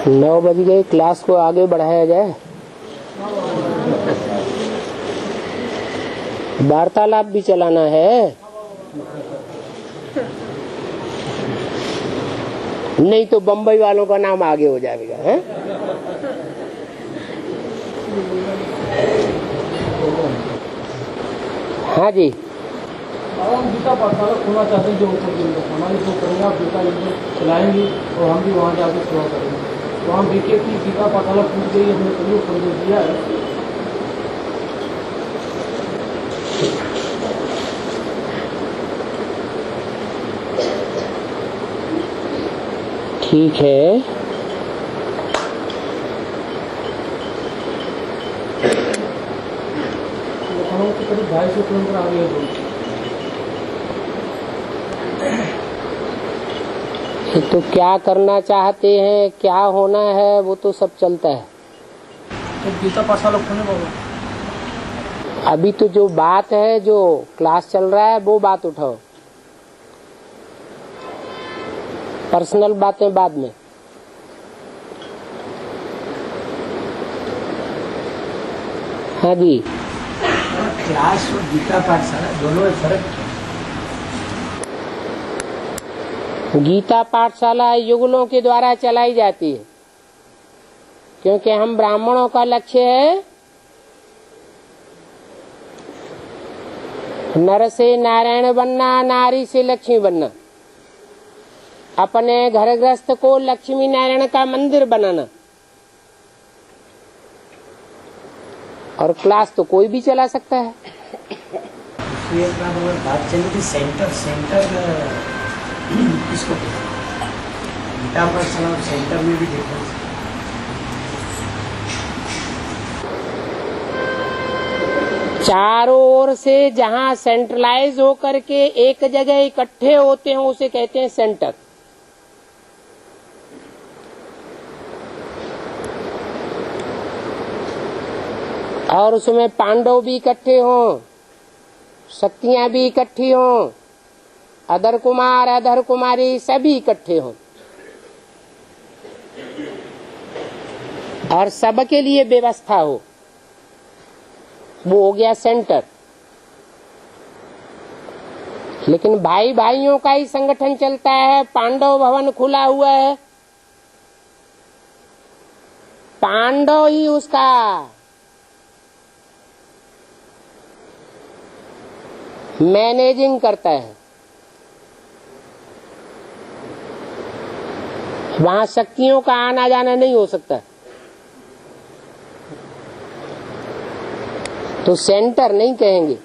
9 बज गए, क्लास को आगे बढ़ाया जाए। वार्तालाप भी चलाना है, नहीं तो बम्बई वालों का नाम आगे हो जाएगा है? हाँ जी, हम गीता पाठशाला खोलना चाहते हैं जो ऊपर हमारी जो करेंगे आप गीता चलाएंगे और हम भी वहाँ जाकर सेवा करेंगे। तो हम देखिए कि गीता पाठशाला टूट गई, हमने कभी संदेश दिया है। ठीक है। लखनऊ के करीब 250 किलोमीटर आगे है। तो क्या करना चाहते हैं, क्या होना है, वो तो सब चलता है। तो गीता पाठशाला खोलने वाला अभी तो जो बात है, जो क्लास चल रहा है, वो बात उठाओ। पर्सनल बातें बाद में। हाँ जी, क्लास और गीता पाठशाला दोनों में फर्क है। गीता पाठशाला युगलों के द्वारा चलाई जाती है, क्योंकि हम ब्राह्मणों का लक्ष्य है नर से नारायण बनना, नारी से लक्ष्मी बनना, अपने घर गृहस्थ को लक्ष्मी नारायण का मंदिर बनाना। और क्लास तो कोई भी चला सकता है। बात चली थी सेंटर किसको गीता पाठशाला और सेंटर में भी डिफरेंस। चारों ओर से जहां सेंट्रलाइज होकर के एक जगह इकट्ठे होते हैं उसे कहते हैं सेंटर। और उसमें पांडव भी इकट्ठे हों, शक्तियां भी इकट्ठी हों, अधर कुमार अधर कुमारी सभी इकट्ठे हों, और सबके लिए व्यवस्था हो, वो हो गया सेंटर। लेकिन भाई भाइयों का ही संगठन चलता है। पांडव भवन खुला हुआ है, पांडव ही उसका मैनेजिंग करता है। वहां शक्तियों का आना जाना नहीं हो सकता। तो सेंटर नहीं कहेंगे।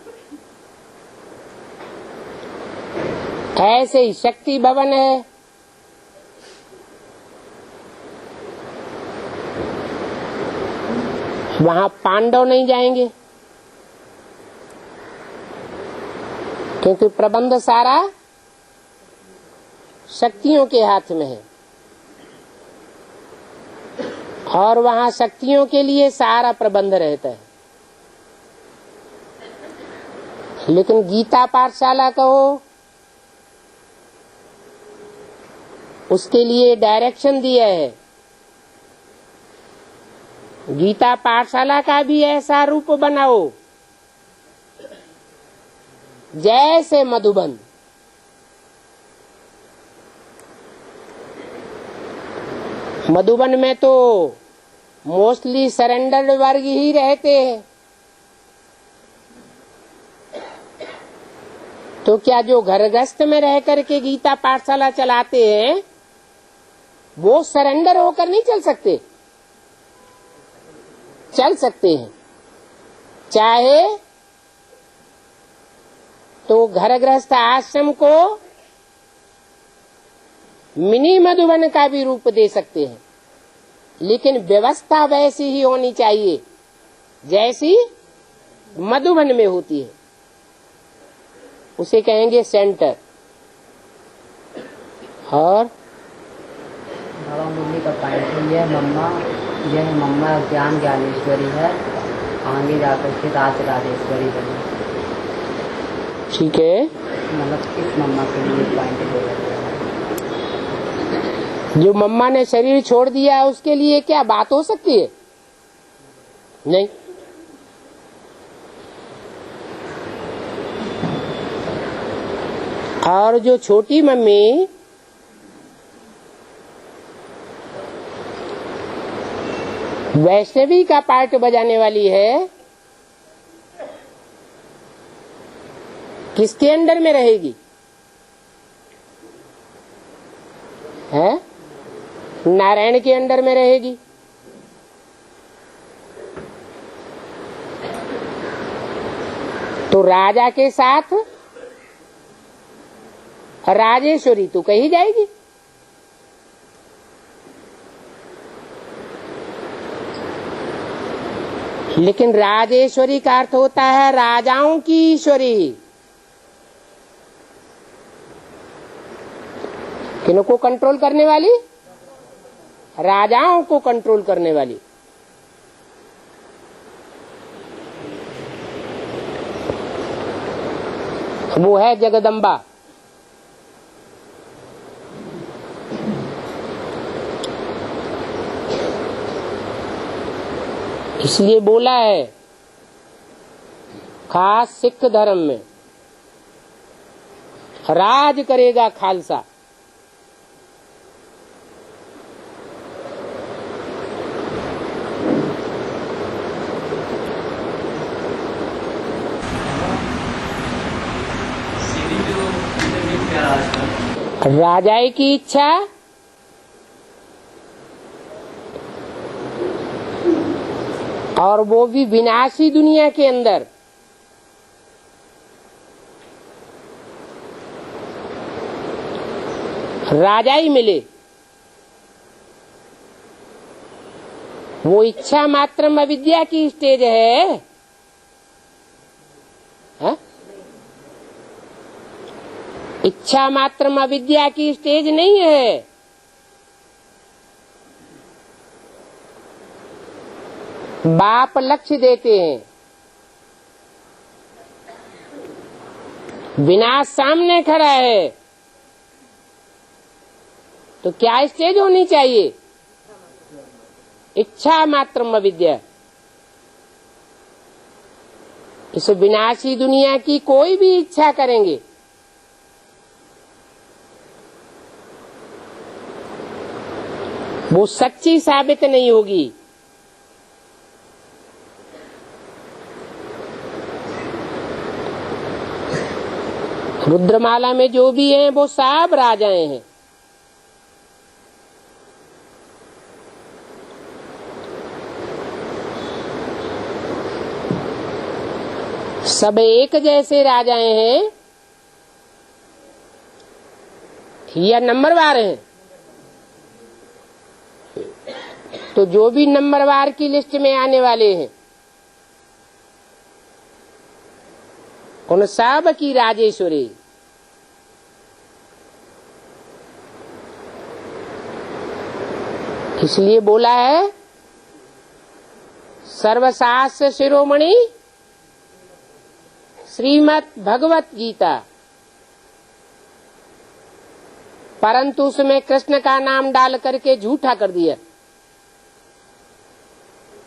ऐसे ही शक्ति भवन है, वहां पांडव नहीं जाएंगे, क्योंकि प्रबंध सारा शक्तियों के हाथ में है, और वहां शक्तियों के लिए सारा प्रबंध रहता है। लेकिन गीता पाठशाला कहो, उसके लिए डायरेक्शन दिया है। गीता पाठशाला का भी ऐसा रूप बनाओ जैसे मधुबन। मधुबन में तो मोस्टली सरेंडर्ड वर्ग ही रहते हैं। तो क्या जो घर गृहस्थ में रह करके गीता पाठशाला चलाते हैं वो सरेंडर होकर नहीं चल सकते? चल सकते हैं। चाहे तो घर गृहस्थ आश्रम को मिनी मधुबन का भी रूप दे सकते हैं, लेकिन व्यवस्था वैसी ही होनी चाहिए जैसी मधुबन में होती है। उसे कहेंगे सेंटर। और मुरली का पॉइंट यह मम्मा ज्ञान ज्ञानेश्वरी है, आगे जाकर के राज राजेश्वरी बनी। ठीक है, मतलब इस मम्मा के लिए पॉइंट बोला गया है। जो मम्मा ने शरीर छोड़ दिया उसके लिए क्या बात हो सकती है? नहीं। और जो छोटी मम्मी वैष्णवी का पार्ट बजाने वाली है, किसके अंडर में रहेगी? है नारायण के अंडर में रहेगी। तो राजा के साथ राजेश्वरी तो कही जाएगी। लेकिन राजेश्वरी का अर्थ होता है राजाओं की ईश्वरी। किनको कंट्रोल करने वाली? राजाओं को कंट्रोल करने वाली। वो है जगदम्बा। इसलिए बोला है खास सिख धर्म में, राज करेगा खालसा। राजाई की इच्छा और वो भी विनाशी दुनिया के अंदर। राजाई मिले, वो इच्छा मात्र अविद्या की स्टेज है। हा? इच्छा मात्र अविद्या की स्टेज नहीं है। बाप लक्ष्य देते हैं, विनाश सामने खड़ा है, तो क्या स्टेज होनी चाहिए? इच्छा मात्र अविद्या। इस विनाशी दुनिया की कोई भी इच्छा करेंगे वो सच्ची साबित नहीं होगी। रुद्रमाला में जो भी हैं वो सब राजाएं हैं। सब एक जैसे राजाएं हैं या नंबरवार हैं? तो जो भी नंबरवार की लिस्ट में आने वाले हैं उन सब की राजेश्वरी। इसलिए बोला है सर्वशास्त्र शिरोमणि श्रीमद् भगवत गीता, परंतु उसमें कृष्ण का नाम डाल करके झूठा कर दिया।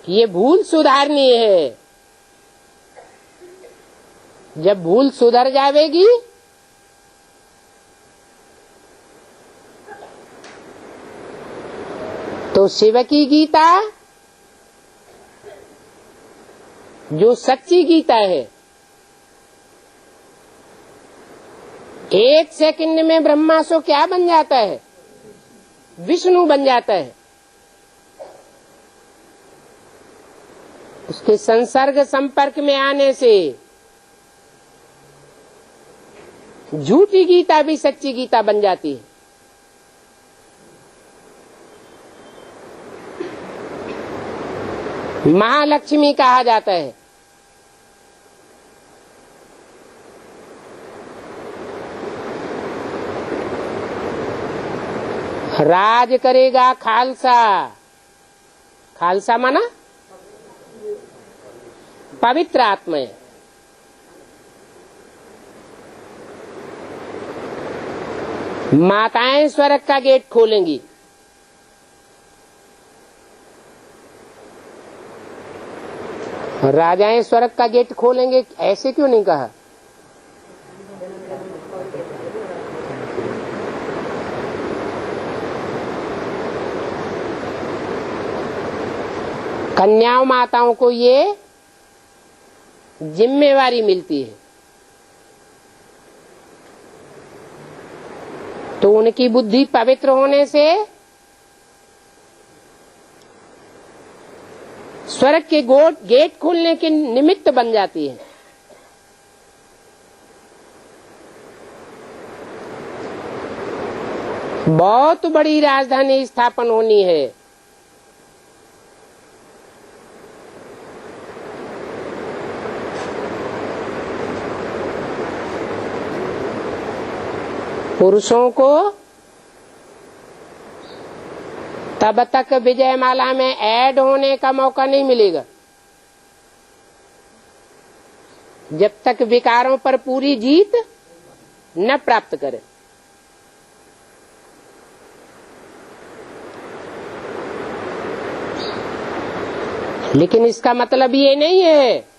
ये भूल सुधारनी है। जब भूल सुधर जाएगी तो शिव की गीता जो सच्ची गीता है, एक सेकंड में ब्रह्मा सो क्या बन जाता है? विष्णु बन जाता है। उसके संसर्ग संपर्क में आने से झूठी गीता भी सच्ची गीता बन जाती है। महालक्ष्मी कहा जाता है। राज करेगा खालसा। खालसा माना पवित्र आत्माएं। माताएं स्वर्ग का गेट खोलेंगी। राजाएं स्वर्ग का गेट खोलेंगे, ऐसे क्यों नहीं कहा? कन्याओं माताओं को ये जिम्मेवारी मिलती है, तो उनकी बुद्धि पवित्र होने से स्वर्ग के गेट खोलने के निमित्त बन जाती है। बहुत बड़ी राजधानी स्थापन होनी है। पुरुषों को तब तक विजयमाला में ऐड होने का मौका नहीं मिलेगा जब तक विकारों पर पूरी जीत न प्राप्त करे। लेकिन इसका मतलब ये नहीं है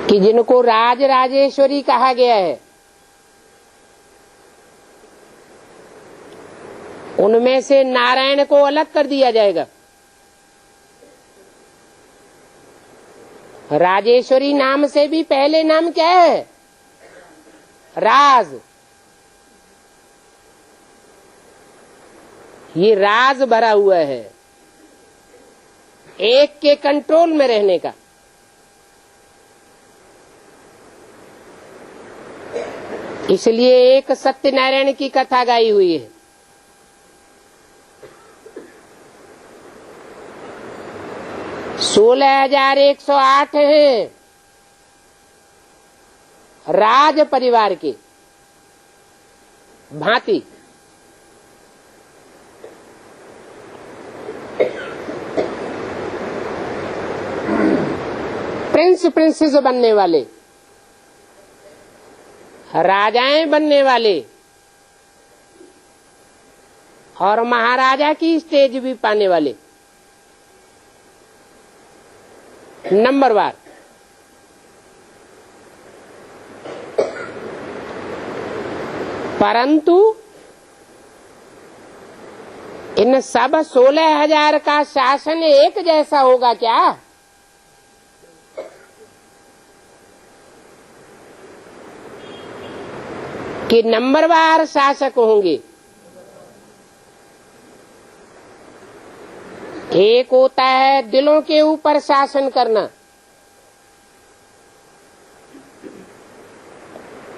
कि जिनको राज राजेश्वरी कहा गया है उनमें से नारायण को अलग कर दिया जाएगा। राजेश्वरी नाम से भी पहले नाम क्या है? राज। ये राज भरा हुआ है, एक के कंट्रोल में रहने का। इसलिए एक सत्यनारायण की कथा गाई हुई है। सोलह 16,108 हैं राज परिवार के भांति। प्रिंस प्रिंसेस बनने वाले, राजाएं बनने वाले और महाराजा की स्टेज भी पाने वाले नंबरवार। परंतु इन सब 16,000 का शासन एक जैसा होगा क्या? कि नंबरवार शासक होंगे? एक होता है दिलों के ऊपर शासन करना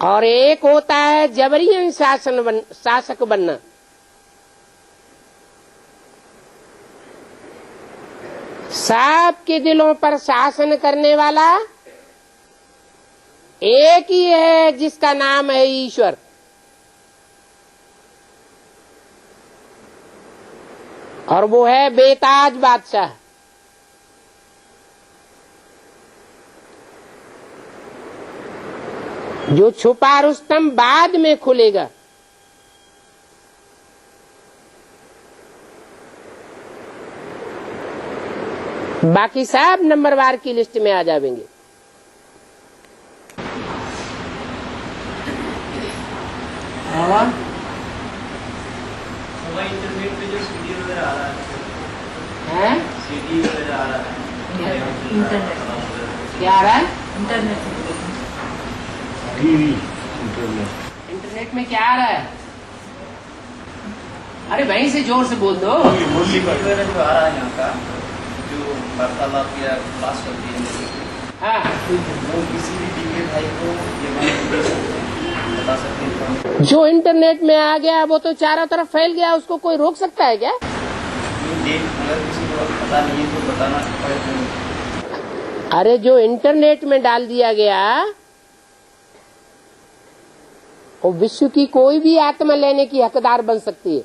और एक होता है जबरियन शासक बनना। सबके दिलों पर शासन करने वाला एक ही है जिसका नाम है ईश्वर। और वो है बेताज बादशाह। जो छुपा रुस्तम बाद में खुलेगा। बाकी सब नंबरवार की लिस्ट में आ जाएंगे। इंटरनेट पे जो सीडी वगैरह आ रहा है, सीडी वगैरह आ रहा है, इंटरनेट क्या आ रहा है? इंटरनेट में क्या आ रहा है? अरे वहीं से जोर से बोल दो। मुरली वगैरह जो आ रहा है यहाँ का, जो वार्तालाप या क्लास चलती है, हाँ, वो किसी भी टीवी भाई को ये बता सकते हैं। जो इंटरनेट में आ गया वो तो चारों तरफ फैल गया, उसको कोई रोक सकता है क्या? अगर किसी को पता नहीं है तो बताना पड़ेगा। अरे जो इंटरनेट में डाल दिया गया वो विश्व की कोई भी आत्मा लेने की हकदार बन सकती है।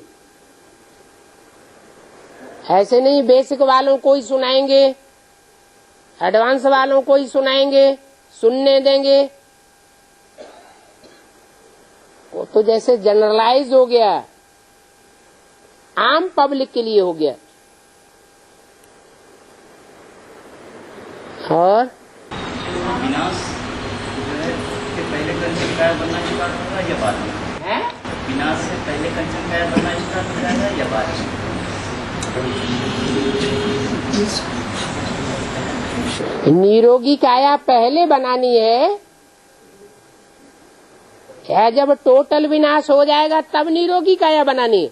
ऐसे नहीं बेसिक वालों को ही सुनाएंगे, एडवांस वालों को ही सुनाएंगे, सुनने देंगे? वो तो जैसे जनरलाइज हो गया, आम पब्लिक के लिए हो गया। और विनाश जो है उसके पहले कंचन काया बनना स्टार्ट होगा या बाद में? है विनाश से पहले कंचन काया बनना स्टार्ट हो जाएगा या बाद में? निरोगी काया पहले बनानी है या जब टोटल विनाश हो जाएगा तब निरोगी काया बनानी है?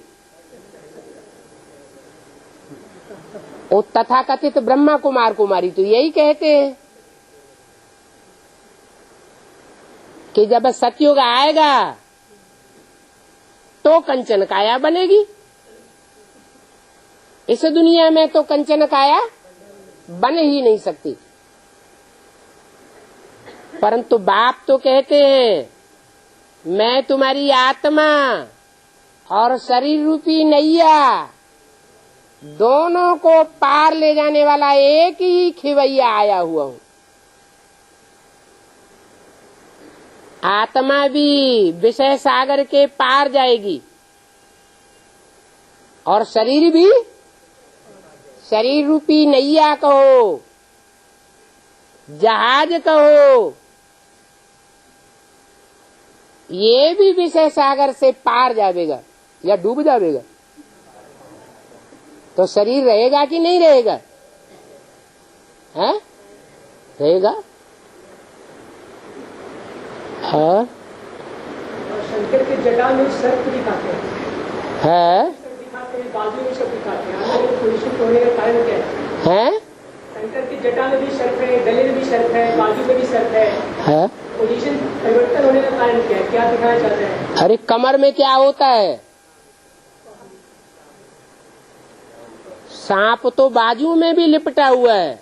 वो तथाकथित ब्रह्मा कुमार कुमारी तो यही कहते हैं कि जब सतयुग आएगा तो कंचन काया बनेगी। इस दुनिया में तो कंचन काया बन ही नहीं सकती। परंतु बाप तो कहते हैं मैं तुम्हारी आत्मा और शरीर रूपी नैया दोनों को पार ले जाने वाला एक ही खिवैया आया हुआ हूँ। आत्मा भी विषय सागर के पार जाएगी और शरीर भी, शरीर रूपी नैया कहो, जहाज कहो, ये भी विषय सागर से पार जाएगा या डूब जाएगा। तो शरीर रहेगा कि नहीं रहेगा? है? रहेगा। हाँ। शंकर के जटा में सर्प दिखाते हैं, है? दिखाते हैं, बाजू में सब दिखाते हैं। अंदर पोजीशन होने का कारण क्या है? है? शंकर की जटा में भी सर्प है, गले में भी सर्प है, बाजू में भी सर्प है। पोजीशन परिवर्तन होने का कारण क्या है? क्या दिखाना चाहते हैं? अरे कमर में क्या होता है? सांप तो बाजू में भी लिपटा हुआ है,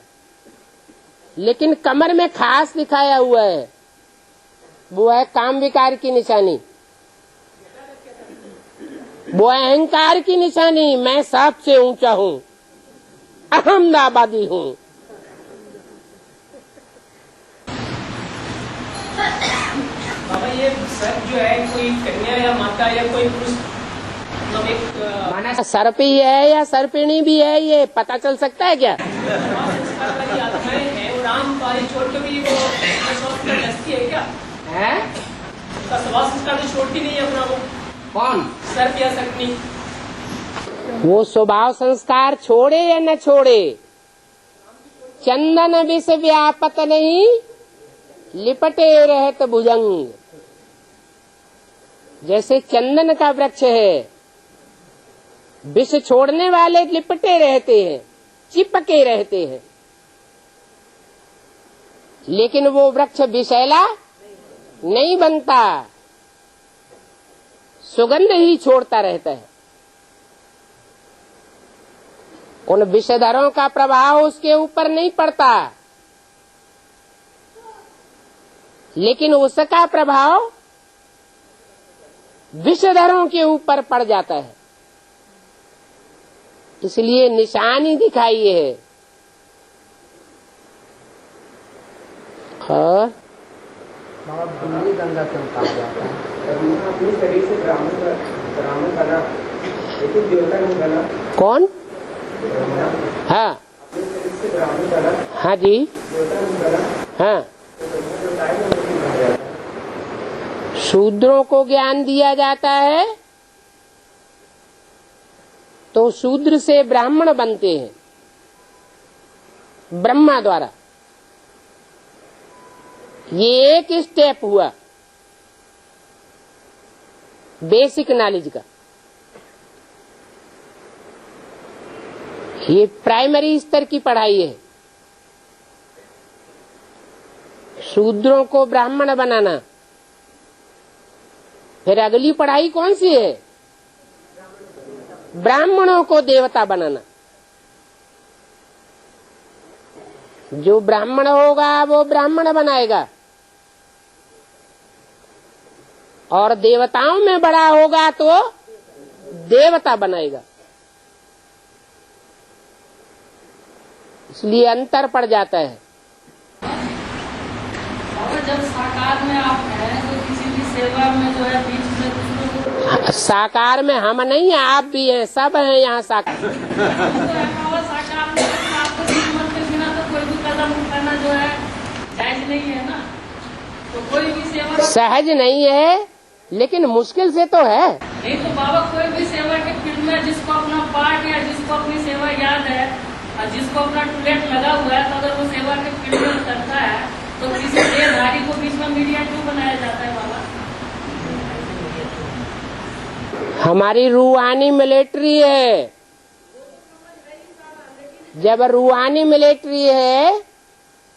लेकिन कमर में खास दिखाया हुआ है, वो है काम विकार की निशानी, वो है अहंकार की निशानी। मैं सबसे ऊंचा हूँ, अहमदाबादी हूँ। बाबा ये सर्प जो है कोई कन्या या माता या कोई पुरुष, मतलब एक माना सर्प ही है या सर्पिणी भी है, ये पता चल सकता है क्या? संस्कार वाली आत्माएं हैं और राम पारी छोड़ के भी वो हस्ती है क्या? है? उसका स्वभाव संस्कार तो छोड़ती नहीं है अपना वो कौन? सर्प या सर्पनी। वो स्वभाव संस्कार छोड़े या न छोड़े, चंदन विष व्यापत नहीं, लिपटे रहत भुजंग। जैसे चंदन का वृक्ष है, विष छोड़ने वाले लिपटे रहते हैं, चिपके रहते हैं, लेकिन वो वृक्ष विषैला नहीं बनता, सुगंध ही छोड़ता रहता है। उन विषधरों का प्रभाव उसके ऊपर नहीं पड़ता, लेकिन उसका प्रभाव विषधरों के ऊपर पड़ जाता है। इसलिए निशानी दिखाई है। और दूरी गंगा क्यों कहा जाता है? अपने शरीर से ब्राह्मण बना, लेकिन देवता नहीं बना। कौन? हाँ अपने शरीर से ब्राह्मण बना, हाँ जी, देवता नहीं बना। हाँ। शूद्रों को ज्ञान दिया जाता है तो शूद्र से ब्राह्मण बनते हैं ब्रह्मा द्वारा। ये एक स्टेप हुआ बेसिक नॉलेज का। ये प्राइमरी स्तर की पढ़ाई है, शूद्रों को ब्राह्मण बनाना। फिर अगली पढ़ाई कौन सी है? ब्राह्मणों को देवता बनाना। जो ब्राह्मण होगा वो ब्राह्मण बनाएगा, और देवताओं में बड़ा होगा तो देवता बनाएगा। इसलिए अंतर पड़ जाता है। जब साकार में आप हैं तो किसी भी सेवा में जो है बीच में दूसरों को साकार में हम नहीं हैं, आप भी हैं, सब हैं यहाँ साकार। तो ऐसा हुआ साकार में आपको हिम्मत के बिना तो कोई भी कदम उठाना जो है जायज नहीं है ना। तो कोई भी सेवा सहज नहीं है, लेकिन मुश्किल से तो है। नहीं तो बाबा कोई भी सेवा के फील्ड में जिसको अपना पाठ या जिसको अपनी सेवा याद है और जिसको अपना टूलेट लगा हुआ है, तो अगर वो सेवा के फील्ड में करता है तो किसी देहधारी को बीच में मीडिया क्यों बनाया जाता है बाबा? हमारी रूहानी मिलिट्री है। जब रूहानी मिलिट्री है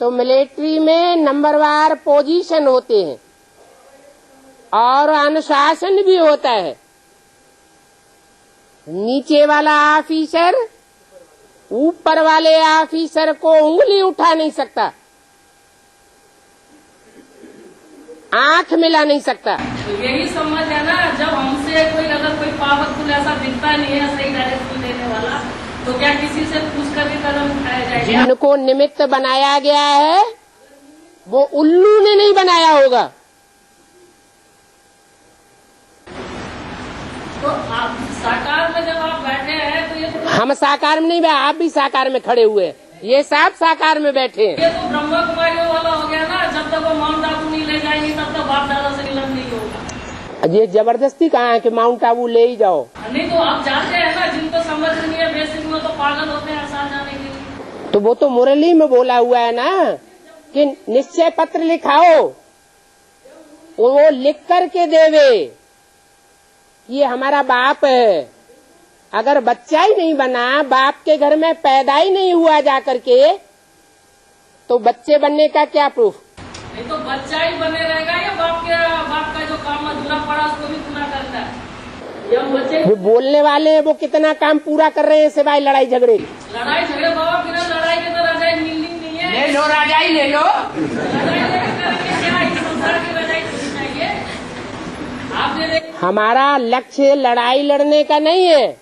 तो मिलिट्री में नंबरवार पोजीशन होते हैं और अनुशासन भी होता है। नीचे वाला ऑफिसर ऊपर वाले ऑफिसर को उंगली उठा नहीं सकता, आंख मिला नहीं सकता। तो यही समझ है ना, जब हमसे कोई अगर कोई पावरफुल ऐसा दिखता नहीं है सही डायरेक्शन देने वाला, तो क्या किसी से पूछ कर भी कदम उठाया जाएगा? जिनको निमित्त बनाया गया है वो उल्लू ने नहीं बनाया होगा। तो आप साकार में जब आप बैठे हैं तो ये तो हम साकार में नहीं, आप भी साकार में खड़े हुए हैं, ये सब साकार में बैठे हैं। ये तो ब्रह्मा कुमारियों वाला हो गया ना। जब तक वो माउंट आबू नहीं ले जाएंगे तब तक बाप दादा से मिलन नहीं होगा। ये जबरदस्ती कहाँ है कि माउंट आबू ले ही जाओ। नहीं तो आप जानते हैं ना, जिनको समझ नहीं है बेसिक में तो पागल होते हैं आसान जाने के लिए। तो वो तो मुरली में बोला हुआ है ना कि निश्चय पत्र लिखाओ, वो लिख करके देवे, ये हमारा बाप है। अगर बच्चा ही नहीं बना, बाप के घर में पैदा ही नहीं हुआ जा करके, तो बच्चे बनने का क्या प्रूफ? नहीं तो बच्चा ही बने रहेगा या बाप का जो काम अधूरा पड़ा उसको भी पूरा करता है। या बच्चे जो बोलने वाले हैं वो कितना काम पूरा कर रहे हैं सिवाय लड़ाई झगड़े की। लड़ाई झगड़े बाबा, बिना लड़ाई के तो रजाई मिलनी नहीं है। ले लो राजाई, ले लो। लड़ाई करेंगे क्या? इस संसार की रजाई होनी चाहिए। आपने देखा हमारा लक्ष्य लड़ाई लड़ने का नहीं है।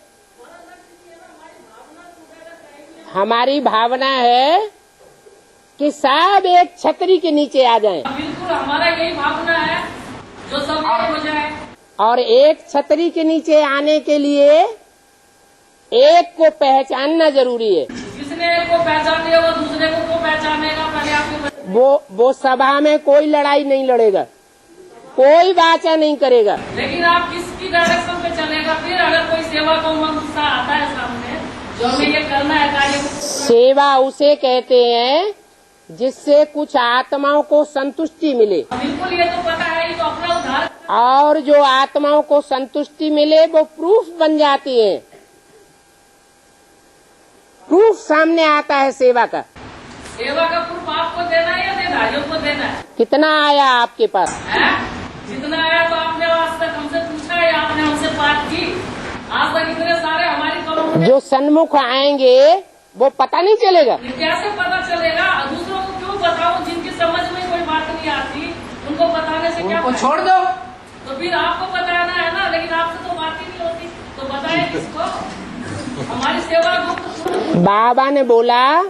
हमारी भावना है कि सब एक छतरी के नीचे आ जाएं। बिल्कुल हमारा यही भावना है, जो सब एक हो जाए। और एक छतरी के नीचे आने के लिए एक को पहचानना जरूरी है। जिसने एक को पहचान लिया वो दूसरे को पहचानेगा। पहले आपको वो सभा में कोई लड़ाई नहीं लड़ेगा, कोई वाचा नहीं करेगा। लेकिन आप किसकी डायरेक्शन पे चलेगा? फिर अगर कोई सेवा का उमंग उत्साह आता है सामने, जो हमें ये करना है कार्य, सेवा उसे कहते हैं जिससे कुछ आत्माओं को संतुष्टि मिले। बिल्कुल ये तो पता है, ये तो अपना उद्धार। और जो आत्माओं को संतुष्टि मिले वो प्रूफ बन जाती है। प्रूफ सामने आता है सेवा का। सेवा का प्रूफ आपको देना है या देधारियों को देना है? कितना आया आपके पास? जितना आया तो आपने आज तक हमसे पूछा है, आपने हमसे बात की। आज तक इतने सारे हमारी करोड़ों जो सन्मुख आएंगे वो पता नहीं चलेगा। कैसे पता चलेगा? दूसरों को क्यों बताऊं? जिनकी समझ में कोई बात नहीं आती उनको बताने से क्या? उनको छोड़ दो। तो फिर आपको बताना है ना, लेकिन आपसे तो बात ही नहीं होती, तो बताए किसको? हमारी सेवा गुप्त। बाबा ने बोला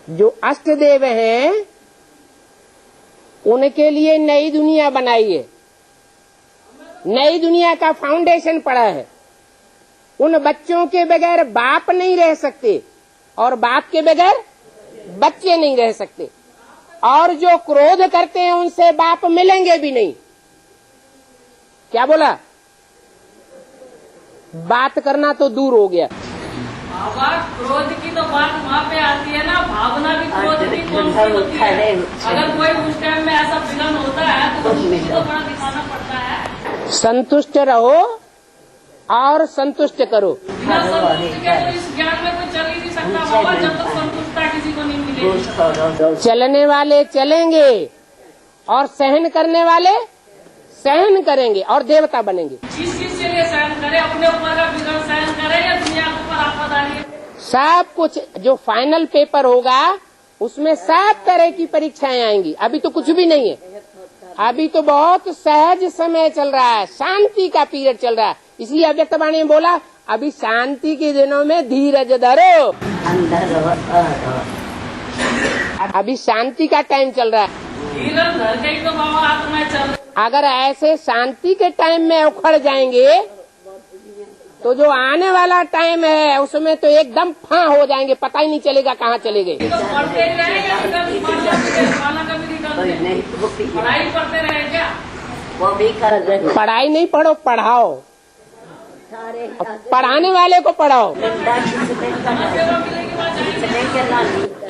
जो अष्टदेव हैं उनके लिए नई दुनिया बनाई है, नई दुनिया का फाउंडेशन पड़ा है। उन बच्चों के बगैर बाप नहीं रह सकते और बाप के बगैर बच्चे नहीं रह सकते, और जो क्रोध करते हैं उनसे बाप मिलेंगे भी नहीं। क्या बोला? बात करना तो दूर हो गया। बाबा क्रोध की तो बात वहाँ पे आती है ना, भावना भी क्रोध की कौन सी होती है? अगर कोई उस टाइम में ऐसा विलन होता है तो उसको तो बड़ा दिखाना पड़ता है। संतुष्ट रहो और संतुष्ट करो। बिना संतुष्ट के तो इस ज्ञान में कोई चल ही नहीं सकता बाबा, जब तक संतुष्टता किसी को नहीं मिलेगी। चलने वाले चलेंगे और सहन करने वाले सहन करेंगे और देवता बनेंगे। जिस चीज के लिए सहन करे, अपने ऊपर का विघ्न सहन करे या दुनिया के ऊपर आपद आ रही है, सब कुछ जो फाइनल पेपर होगा उसमें सब तरह की परीक्षाएं आएंगी। अभी तो कुछ भी नहीं है, अभी तो बहुत सहज समय चल रहा है, शांति का पीरियड चल रहा है। इसलिए अव्यक्तवाणी में बोला अभी शांति के दिनों में धीरज धरो। अंदर अभी शांति का टाइम चल रहा है। धीरज के ही तो बाबा आत्माएं चल रही। अगर ऐसे शांति के टाइम में उखड़ जाएंगे तो जो आने वाला टाइम है उसमें तो एकदम फां हो जाएंगे, पता ही नहीं चलेगा कहाँ चले गए। तो पढ़ते ही रहेंगे, पढ़ाई करते रहे क्या? वो भी कर रहे पढ़ाई नहीं पढ़ो, पढ़ाओ, पढ़ाने वाले को पढ़ाओ।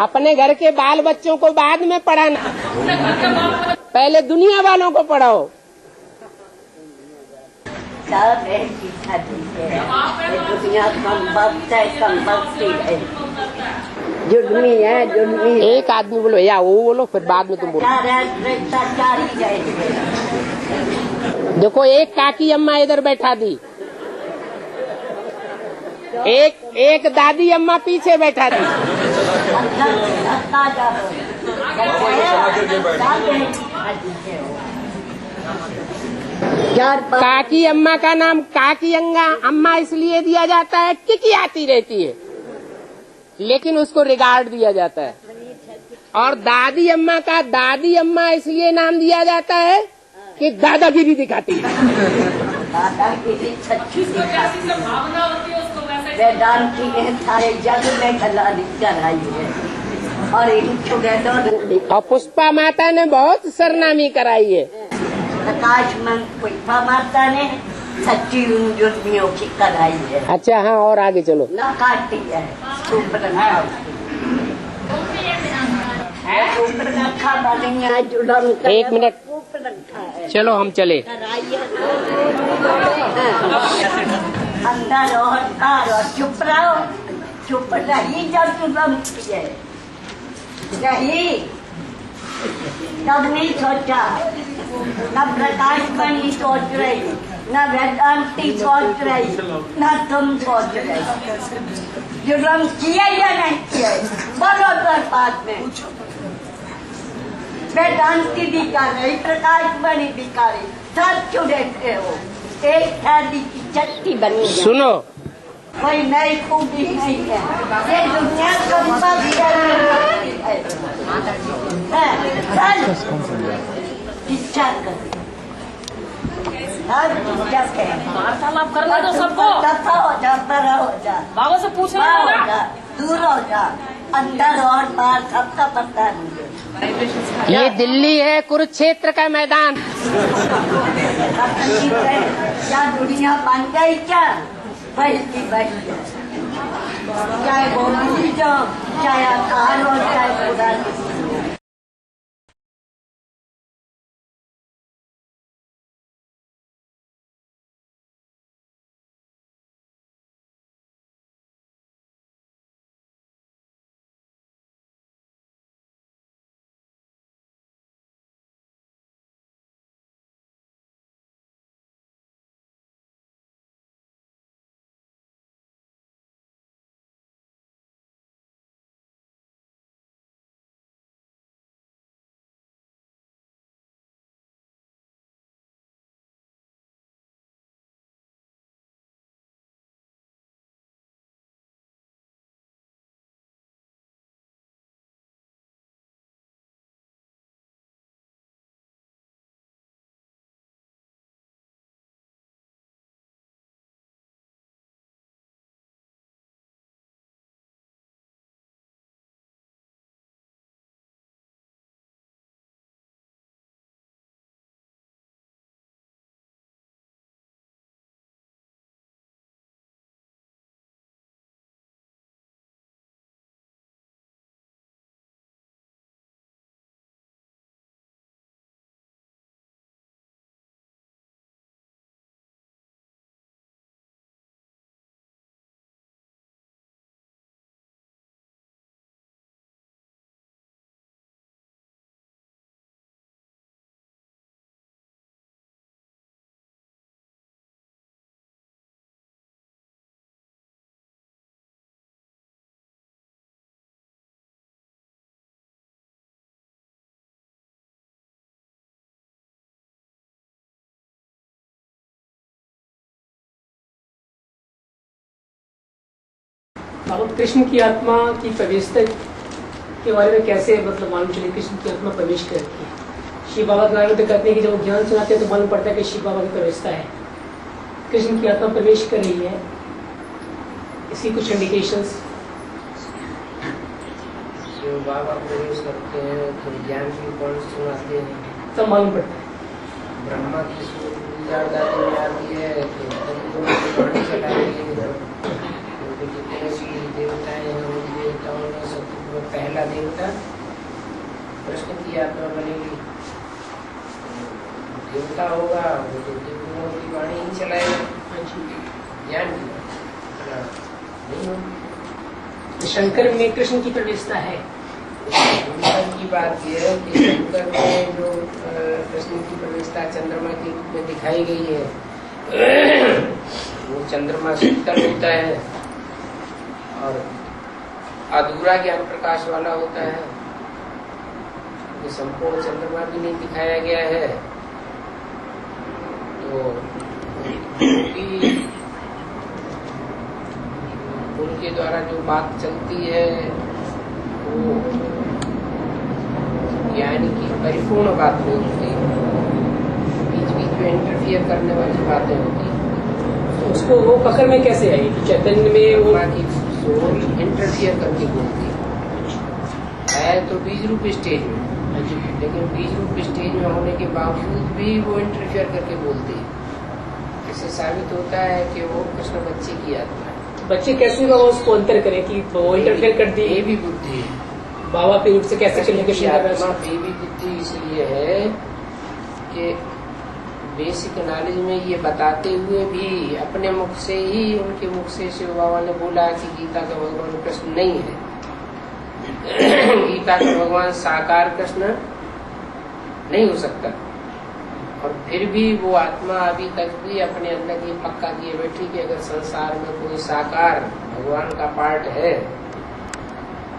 अपने घर के बाल बच्चों को बाद में पढ़ाना, पहले दुनिया वालों को पढ़ाओ। दुनिया कम बख्ती है, जुर्मी है, जुर्मी। एक आदमी बोलो या वो बोलो, फिर बाद में तुम बोलो। देखो एक काकी अम्मा इधर बैठा दी, एक दादी अम्मा पीछे बैठा थी। काकी अम्मा का नाम काकी अम्मा इसलिए दिया जाता है कि आती रहती है, लेकिन उसको रिगार्ड दिया जाता है। और दादी अम्मा का दादी अम्मा इसलिए नाम दिया जाता है कि दादागिरी दिखाती है। दादागिरी सच्ची जैसी भावना होती है उसको वैसे वेदांत की सारे जग में कलाली कराई है, और और पुष्पा माता ने बहुत सरनामी कराई है। प्रकाश मन पुष्पा माता ने सच्ची उन जुर्मियों की कराई है। अच्छा हाँ, और आगे चलो। न काटी है एक मिनट, चलो हम चले। अंदर और कार और चुप रहो, चुप रही जब जुलम है रही, तब नहीं सोचा, न प्रकाश मणि सोच रही, न वेदांती सोच रही, न तुम सोच रही। जुलम किया या नहीं किया बोलो तो बात में। वेदांती भी कर रही, प्रकाश मणि भी कर रही, सब छुड़े हो, एक शादी की चट्टी बनी। सुनो, कोई नई खूबी नहीं है, ये दुनिया संपत्ति है। इच्छा कर, वार्तालाप करने दो सबको। हो जा, पर हो जा, बाबा से पूछना हो जा, दूर हो जा, अंदर और बाहर सबका पता नहीं। ये दिल्ली है कुरुक्षेत्र का मैदान। क्या दुनिया बन गई क्या? बहती बहती, चाहे वो भूल जाओ, चाहे आकार हो, चाहे पूरा। अब कृष्ण की आत्मा की प्रवेशता के बारे में कैसे मतलब मालूम चले कृष्ण की आत्मा प्रवेश करती है? शिव बाबा के बारे में तो कहते हैं कि जब वो ज्ञान सुनाते हैं तो मालूम पड़ता है कि शिव बाबा की प्रवेशता है, कृष्ण की आत्मा प्रवेश कर रही है, इसकी कुछ इंडिकेशंस? जो बाबा प्रवेश करते हैं तो ज्ञान की कौन सुनाते हैं, सब मालूम पड़ता है। ब्रह्मा की दादी में आती है तो वाणी चलाएंगे इधर, क्योंकि जितने भी देवताएं हैं उन देवताओं में सबसे पहला देवता कृष्ण की आत्मा बनेगी, देवता होगा वो तो देवताओं की वाणी ही चलाएगा, ज्ञान की नहीं होगी। शंकर में कृष्ण की प्रवेशता है। शंकर की बात यह है कि शंकर में जो कृष्ण की प्रवेशता चंद्रमा के रूप में दिखाई गई है, वो चंद्रमा शीतल होता है और अधूरा ज्ञान प्रकाश वाला होता है, तो संपूर्ण चंद्रमा भी नहीं दिखाया गया है। तो उनके द्वारा जो बात चलती है वो ज्ञान की परिपूर्ण बात नहीं होती, बीच बीच में इंटरफियर करने वाली बातें होती। तो उसको वो पकड़ में कैसे आई कि चैतन्य में वो की सोल इंटरफियर करके बोलती है तो बीज रूप स्टेज में, लेकिन बीज रूप स्टेज में होने के बावजूद भी वो इंटरफियर करके बोलती है। इससे साबित होता है कि वो कृष्ण बच्चे की आत्मा है। बच्चे कैसे होगा उसको अंतर करें कि वो इंटरफेयर कर दी? ये भी बुद्धि है, बाबा के रूप से कैसे कम्युनिकेशन कर रहा है? ये भी बुद्धि इसलिए है कि बेसिक नॉलेज में ये बताते हुए भी अपने मुख से ही, उनके मुख से शिव बाबा ने बोला कि गीता का भगवान कृष्ण नहीं है, गीता का भगवान साकार कृष्ण नहीं हो सकता, और फिर भी वो आत्मा अभी तक भी अपने अंदर ये पक्का किए बैठी कि अगर संसार में कोई साकार भगवान का पार्ट है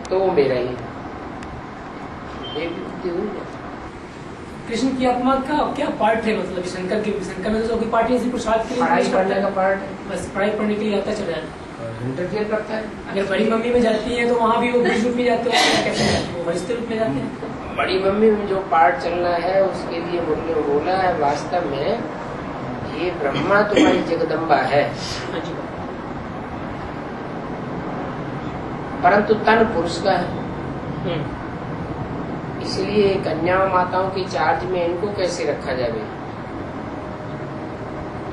तो वो मेरा ही ये बुद्धि हुई है। कृष्ण की आत्मा का क्या पार्ट है? मतलब शंकर में तो कोई पार्ट नहीं, सिर्फ प्रसाद के लिए पढ़ाई करने का पार्ट है, बस पढ़ाई पढ़ने के लिए आता चला जाता है। इंटरफियर करता है। अगर बड़ी मम्मी में जाती है तो वहाँ भी वो बीज रूप में जाते हैं, कैसे जाते हैं? वो वरिष्ठ रूप में जाते हैं। बड़ी मम्मी में जो पार्ट चलना है उसके लिए बोला है वास्तव में ये ब्रह्मा तुम्हारी जगदम्बा है, परंतु तन पुरुष का है, इसलिए कन्या माताओं की चार्ज में इनको कैसे रखा जाए,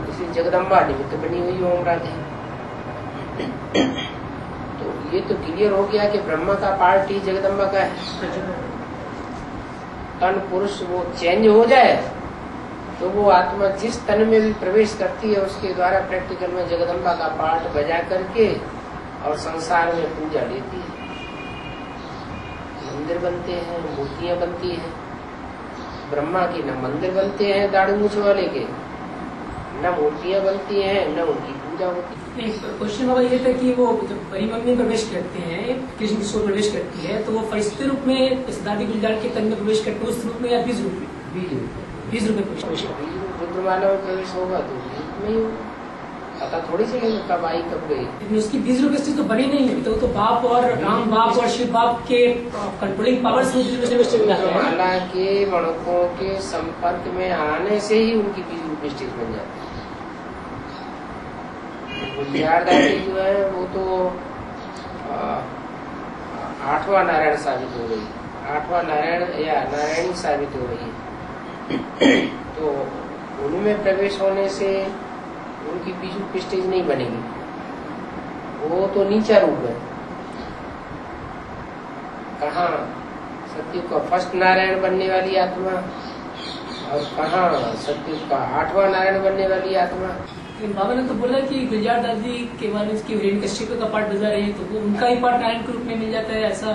इसलिए जगदम्बा निमित्त बनी हुई ओम राधे। तो ये तो क्लियर हो गया कि ब्रह्मा का पार्ट ही जगदम्बा का है। तन पुरुष वो चेंज हो जाए तो वो आत्मा जिस तन में भी प्रवेश करती है उसके द्वारा प्रैक्टिकल में जगदम्बा का पार्ट बजा करके और संसार में पूजा लेती है। मंदिर बनते हैं, मूर्तियां बनती हैं, ब्रह्मा की न मंदिर बनते हैं दाढ़ी मूछ वाले के, न मूर्तियां बनती हैं, न उनकी पूजा होती है। क्वेश्चन बाबा ये था कि वो जब बड़ी मम्मी प्रवेश करते हैं, कृष्ण की सोल प्रवेश करती है, तो वो फरिश्ते रूप में दादी गुलजार के तन में प्रवेश करते हैं, उस रूप में या बीज रूप में? बीज रूप में प्रवेश करते हैं। रुद्रमाला में प्रवेश होगा तो बीज रूप में ही होगा, पता थोड़ी चलेगा कब आई कब गई। लेकिन उसकी बीज रूप स्थिति तो बनी नहीं है, तो बाप और राम बाप और शिव बाप के कंट्रोलिंग पावर से रुद्रमाला के मणकों के संपर्क में आने से ही उनकी बीज रूप स्टेज बन जाती है। गुलजार दादी जो है वो तो 8वां नारायण साबित हो गई, 8वां नारायण या नारायणी साबित हो रही है। तो उनमें प्रवेश होने से उनकी बीज रूप स्टेज नहीं बनेगी, वो तो नीचा रूप है। कहाँ सत्युग का फर्स्ट नारायण बनने वाली आत्मा और कहाँ सत्युग का 8वां नारायण बनने वाली आत्मा। बाबा ने तो बोला कि गुलजार दादी के बारे में उसकी हिरण्यकश्यप का पार्ट बजा रही है, तो वो उनका ही पार्ट नारायण के रूप में मिल जाता है। ऐसा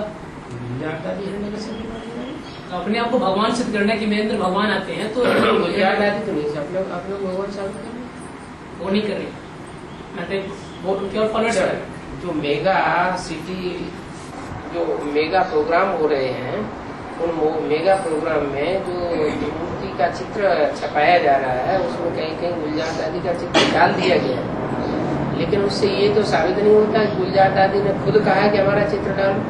गुलजार दादी हिरण्यकश्यप अपने आप को भगवान सिद्ध करना कि मेरे अंदर भगवान आते हैं, तो गुलजार दादी तो नहीं, आप लोग भगवान साबित करें, वो नहीं कर रहे, मतलब वो उनके और फॉलोअर्स है। जो मेगा सिटी जो मेगा प्रोग्राम हो रहे हैं, उन मेगा प्रोग्राम में जो मूर्ति का चित्र छपाया जा रहा है उसमें कहीं कहीं गुलजार दादी का चित्र डाल दिया गया है, लेकिन उससे ये तो साबित नहीं होता कि गुलजार दादी ने खुद कहा कि हमारा चित्र डालो।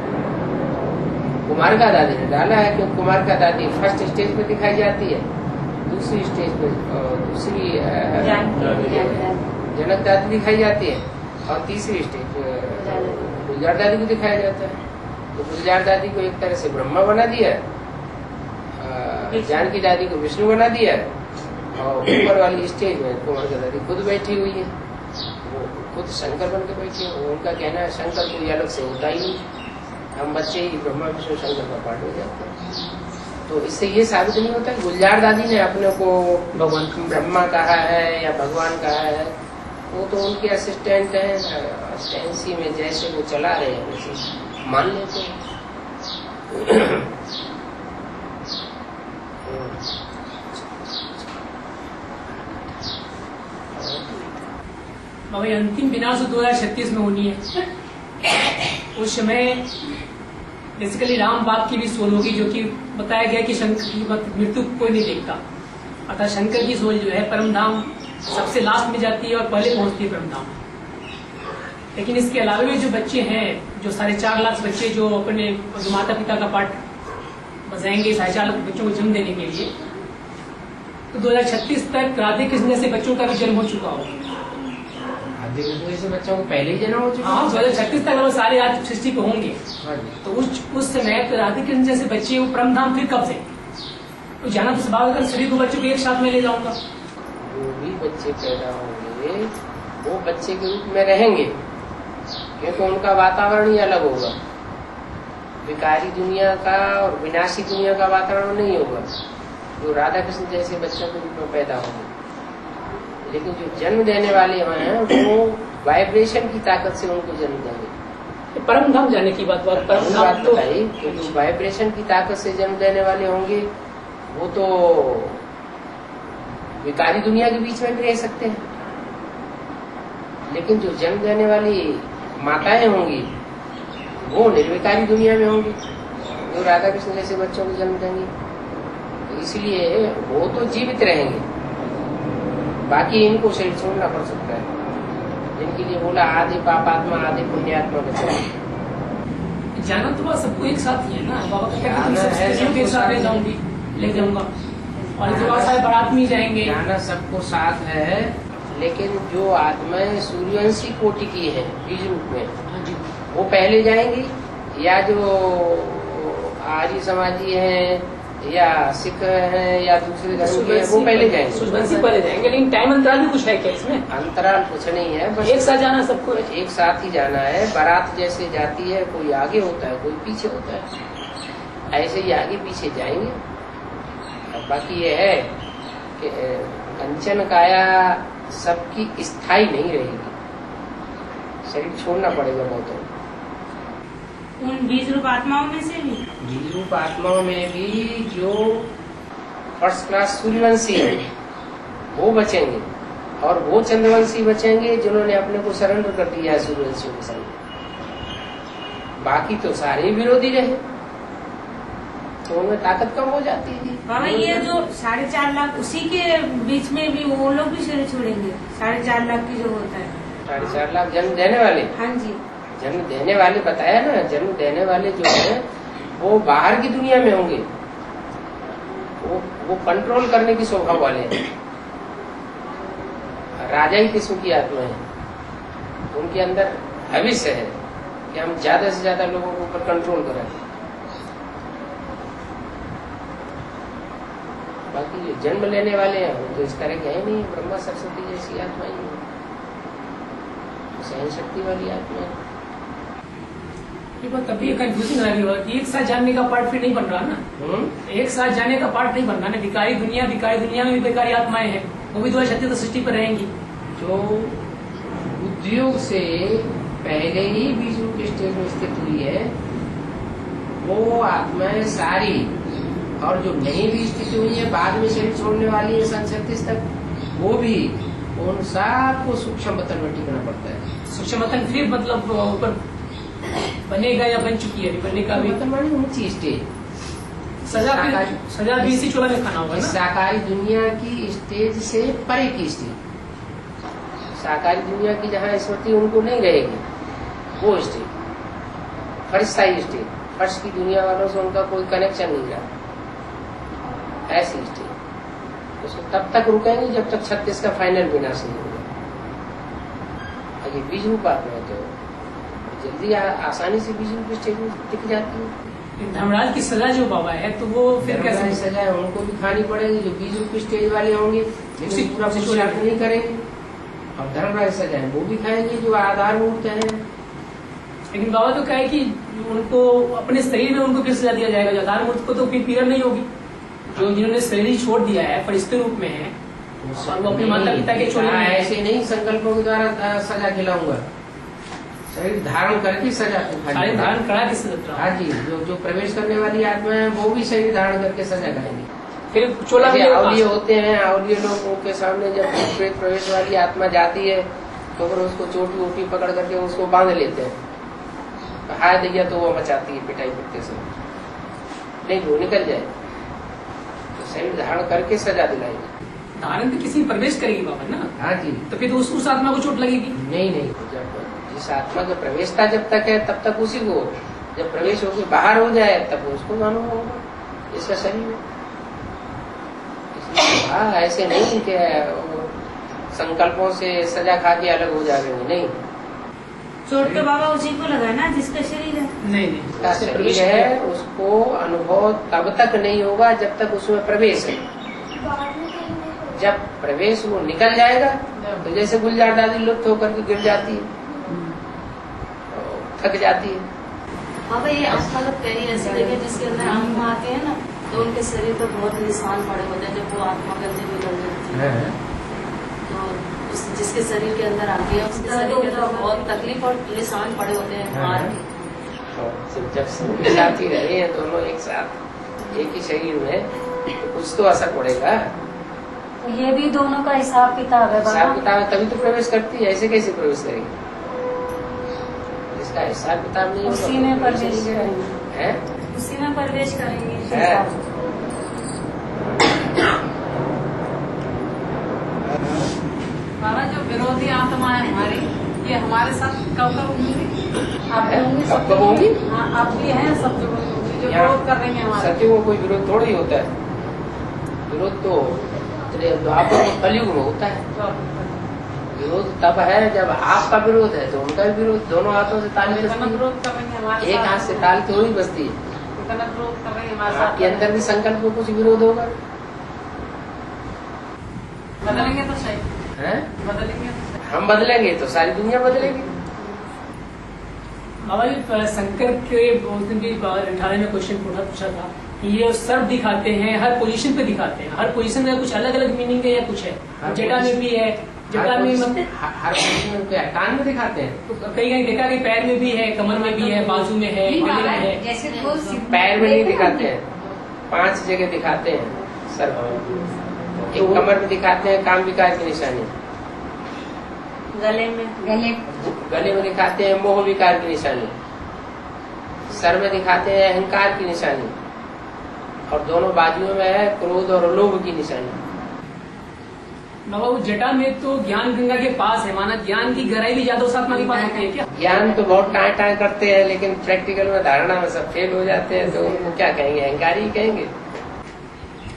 कुमार का दादी ने डाला है, क्योंकि कुमार का दादी फर्स्ट स्टेज पे दिखाई जाती है, दूसरी स्टेज पे दूसरी जनक दादी दिखाई जाती है, और तीसरी स्टेज गुलजार दादी को दिखाया जाता है। तो गुलजार दादी को एक तरह से ब्रह्मा बना दिया, जानकी दादी को विष्णु बना दिया, और ऊपर वाली स्टेज में कुमार का दादी खुद बैठी हुई है, वो खुद शंकर बन के बैठी है। उनका कहना है शंकर कोई अलग से होता ही नहीं, हम बच्चे ही ब्रह्मा विष्णु शंकर का पार्ट हो जाते हैं। तो इससे ये साबित नहीं होता कि गुलजार दादी ने अपने को भगवान ब्रह्मा कहा है या भगवान कहा है, वो तो उनके असिस्टेंट हैं, असिस्टेंसी में जैसे वो चला रहे हैं वैसे मान लेते हैं। बाबा अंतिम विनाश 2036 में होनी है। उस समय बेसिकली राम बाप की भी सोल होगी, जो कि बताया गया कि शंकर की मृत्यु कोई नहीं देखता, अतः शंकर की सोल जो है परम धाम सबसे लास्ट में जाती है और पहले पहुंचती है परम धाम। लेकिन इसके अलावा भी जो बच्चे हैं, जो 4.5 लाख बच्चे जो अपने माता पिता का पाठ बजाएंगे 4.5 लाख बच्चों को जन्म देने के लिए, तो 2036 तक राधे कृष्ण जैसे बच्चों का भी जन्म हो चुका होगा। राधे कृष्ण जैसे बच्चों को पहले ही जन्म हो चुका है। हाँ, 2036 तक वो सारे आज सृष्टि पे होंगे। तो उस समय तो राधे कृष्ण जैसे बच्चे वो परम धाम फिर कब से? तो जाना तो स्वभाव कर सभी को बच्चों को एक साथ में ले जाऊंगा। जो भी बच्चे पैदा होंगे वो बच्चे के रूप में रहेंगे, क्योंकि उनका वातावरण ही अलग होगा। विकारी दुनिया का और विनाशी दुनिया का वातावरण नहीं होगा जो राधा कृष्ण जैसे बच्चों के रूप में पैदा होंगे। लेकिन जो जन्म देने वाले हैं वो वाइब्रेशन की ताकत से उनको जन्म देंगे। परम धाम जाने की बात परम धाम तो बताइए, क्योंकि वाइब्रेशन की ताकत से जन्म देने वाले होंगे वो तो विकारी दुनिया के बीच में भी रह सकते हैं। लेकिन जो जन्म देने वाली माताएं होंगी वो निर्विकारी दुनिया में होंगी, जो राधा कृष्ण जैसे बच्चों को जन्म देंगी। तो इसलिए वो तो जीवित रहेंगे, बाकी इनको शरीर छोड़ना पड़ सकता है, जिनके लिए बोला आधे पापात्मा आधे पुण्यात्मा बच्चे। जाना तो बस सबको एक साथ ही है ना। बाबा के साथ ले जाऊंगा और जो सारे बारात में जाएंगे। जाना सबको साथ है, लेकिन जो आत्माएं सूर्यवंशी कोटि की है बीज रूप में, वो पहले जाएंगी, या जो आर्य समाजी हैं या सिख हैं या दूसरे धर्म के हैं वो पहले जाएंगे। सूर्यवंशी पहले जाएंगे। लेकिन टाइम अंतराल भी कुछ है क्या इसमें? अंतराल कुछ नहीं है, बस एक साथ जाना सबको, एक साथ ही जाना है। बारात जैसे जाती है, कोई आगे होता है कोई पीछे होता है, ऐसे ही आगे पीछे जाएंगे। बाकी ये है कि कंचन काया सबकी स्थायी नहीं रहेगी, शरीर छोड़ना पड़ेगा बहुतों। उन बीज रूप आत्माओं में से भी, बीज रूप आत्माओं में भी जो फर्स्ट क्लास सूर्यवंशी है वो बचेंगे, और वो चंद्रवंशी बचेंगे जिन्होंने अपने को सरेंडर कर दिया है सूर्यवंशियों के संग। बाकी तो सारे ही विरोधी रहे, तो उनमें ताकत कम हो जाती है। बाबा ये जो 4.5 लाख उसी के बीच में भी वो लोग भी शरीर छोड़ेंगे? 4.5 लाख की जो होता है 4.5 लाख जन्म देने वाले। हाँ जी, जन्म देने वाले बताया ना, जन्म देने वाले जो है वो बाहर की दुनिया में होंगे, वो कंट्रोल करने की स्वभाव वाले हैं। राजा ही किस्म की आत्मा है, उनके अंदर भविष्य है कि हम ज्यादा से ज्यादा लोगों के ऊपर कंट्रोल करें। बाकी जो जन्म लेने वाले हैं वो तो इस तरह के है नहीं, ब्रह्मा सरस्वती जैसी आत्मा ही है, सहन शक्ति वाली आत्मा है। कभी कंफ्यूजन आ रही हो कि एक साथ जानने का पार्ट फिर नहीं बन रहा ना। एक साथ जाने का पार्ट नहीं बन रहा ना। विकारी दुनिया में भी विकारी आत्माएं हैं, वो भी 2036 सृष्टि पर रहेंगी। जो उद्योग से पहले ही बीज रूप स्टेज में स्थित हुई है वो आत्माएं सारी, और जो नहीं भी स्थिति हुई है बाद में शरीर छोड़ने वाली है 37 तक, वो भी उन सबको सूक्ष्म वतन में टिकना पड़ता है। सूक्ष्म वतन फिर मतलब ऊपर बनेगा या बन चुकी है? बनने का भी ऊंची स्टेज, सजा भी इसी चोला में खाना होगा ना। साकारी दुनिया की स्टेज से परे की स्टेज, साकारी दुनिया की जहाँ स्मृति उनको नहीं रहेगी वो स्टेज, फरिश्ताई स्टेज। फर्श की दुनिया वालों से उनका कोई कनेक्शन नहीं रहा। ऐसी स्टेज उसको तब तक रुकेंगे जब तक 36 का फाइनल विनाश नहीं होगा। ये बीज रूप आत्मा है तो जल्दी आसानी से बीज रूप स्टेज में दिख जाती है। धर्मराज की सजा जो बाबा है तो वो फिर कैसे सजा है उनको भी खानी पड़ेगी। जो बीज रूप स्टेज वाले होंगे लेकिन पूरा पुरुषार्थ नहीं करेंगे, और धर्मराज सजा है वो भी खाएंगे जो आधार मूर्त है। लेकिन बाबा तो कहे कि उनको अपने शरीर में उनको फिर सजा दिया जाएगा, जो आधार मूर्त को तो फिर पीड़ा नहीं होगी। जो जिन्होंने शरीर छोड़ दिया है फरिश्ते रूप में है और वो अपने माता पिता के छोड़ ऐसे नहीं संकल्पों के द्वारा सजा खिलाऊंगा, शरीर धारण करके सजा शरीर धारण करा के सजा। हाँ जी, जो प्रवेश करने वाली आत्मा है वो भी शरीर धारण करके सजा खाएंगे। फिर चोला अवलिय होते हैं, अवलिय लोगों के सामने जब प्रेत प्रवेश वाली आत्मा जाती है तो फिर उसको चोटी वोटी पकड़ करके उसको बांध लेते हैं। हाय दैया तो वो मचाती है पिटाई कुत्ते से, नहीं वो निकल जाए तो शरीर धारण करके सजा दिलाएंगे। धारण तो किसी प्रवेश करेगी बाबा ना। हाँ जी, तो फिर उस आत्मा को चोट लगेगी? नहीं, जब जिस आत्मा का प्रवेशता जब तक है तब तक उसी को, जब प्रवेश होकर बाहर हो जाए तब उसको मालूम होगा इसका शरीर। हाँ, ऐसे नहीं कि संकल्पों से सजा खा के अलग हो जाएंगे, नहीं। चोट तो बाबा उसी को लगा ना जिसका शरीर है। नहीं, जिसका शरीर है उसको अनुभव तब तक नहीं होगा जब तक उसमें प्रवेश है। जब प्रवेश वो निकल जाएगा तो जैसे गुलजार दादी लुप्त होकर के गिर जाती है, थक जाती है। बाबा ये आत्मा लोग कई ऐसे देखे जिसके अंदर आत्मा आते हैं ना तो उनके शरीर पर बहुत निशान पड़े होते हैं जब वो आत्मा के अंदर निकल जाती है। तो जिसके शरीर के अंदर आती है उसके शरीर के अंदर बहुत तकलीफ और निशान पड़े होते हैं मार के। जब जाती रहे हैं दोनों एक साथ एक ही शरीर में तो कुछ तो असर पड़ेगा। ये भी दोनों का हिसाब किताब है। हिसाब किताब तभी तो प्रवेश करती है, ऐसे कैसे प्रवेश करेगी? इसका हिसाब किताब नहीं, उसी में प्रवेश करेंगे, उसी में प्रवेश करेंगे। बाबा जो विरोधी आत्मा है हमारी, ये हमारे साथ कब होंगी? कब होंगी? आप भी हैं सब जो विरोध कर रहे हैं हमारे। सत्य को कोई विरोध थोड़ा ही होता है। विरोध तो द्वापर कलयुग में होता है। विरोध तब है जब आपका विरोध है तो उनका भी विरोध, दोनों हाथों से ताली बजती है, एक हाथ से ताली थोड़ी बजती है। आपके अंदर भी संकल्प में कुछ विरोध होगा। बदलेंगे तो सही है, बदलेंगे तो हम बदलेंगे तो सारी दुनिया बदलेगी। बाबा जी शंकर के उस दिन भी 18 में क्वेश्चन पूछा था कि ये सर्व दिखाते हैं, हर पोजीशन पे दिखाते हैं, हर पोजीशन में कुछ अलग अलग मीनिंग है या कुछ है? जटा में भी है, जटा में हर पोजीशन में कान में दिखाते हैं, तो कहीं देखा कि पैर में भी है, कमर में भी है, बाजू में है, गले में है। जैसे पैर में नहीं दिखाते हैं, 5 जगह दिखाते हैं सर्व। एक कमर में दिखाते हैं काम विकार की निशानी, गले गले में दिखाते हैं मोह विकार की निशानी, सर में दिखाते हैं अहंकार की निशानी, और दोनों बाजुओं में है क्रोध और लोभ की निशानी। बाबा वो जटा में तो ज्ञान गंगा के पास है, माना ज्ञान की गहराई भी ज्यादा उस आत्मा के पास होती है क्या? ज्ञान तो बहुत टाँ करते हैं लेकिन प्रैक्टिकल में धारणा में सब फेल हो जाते हैं, तो उनको क्या कहेंगे? अहंकारी ही कहेंगे।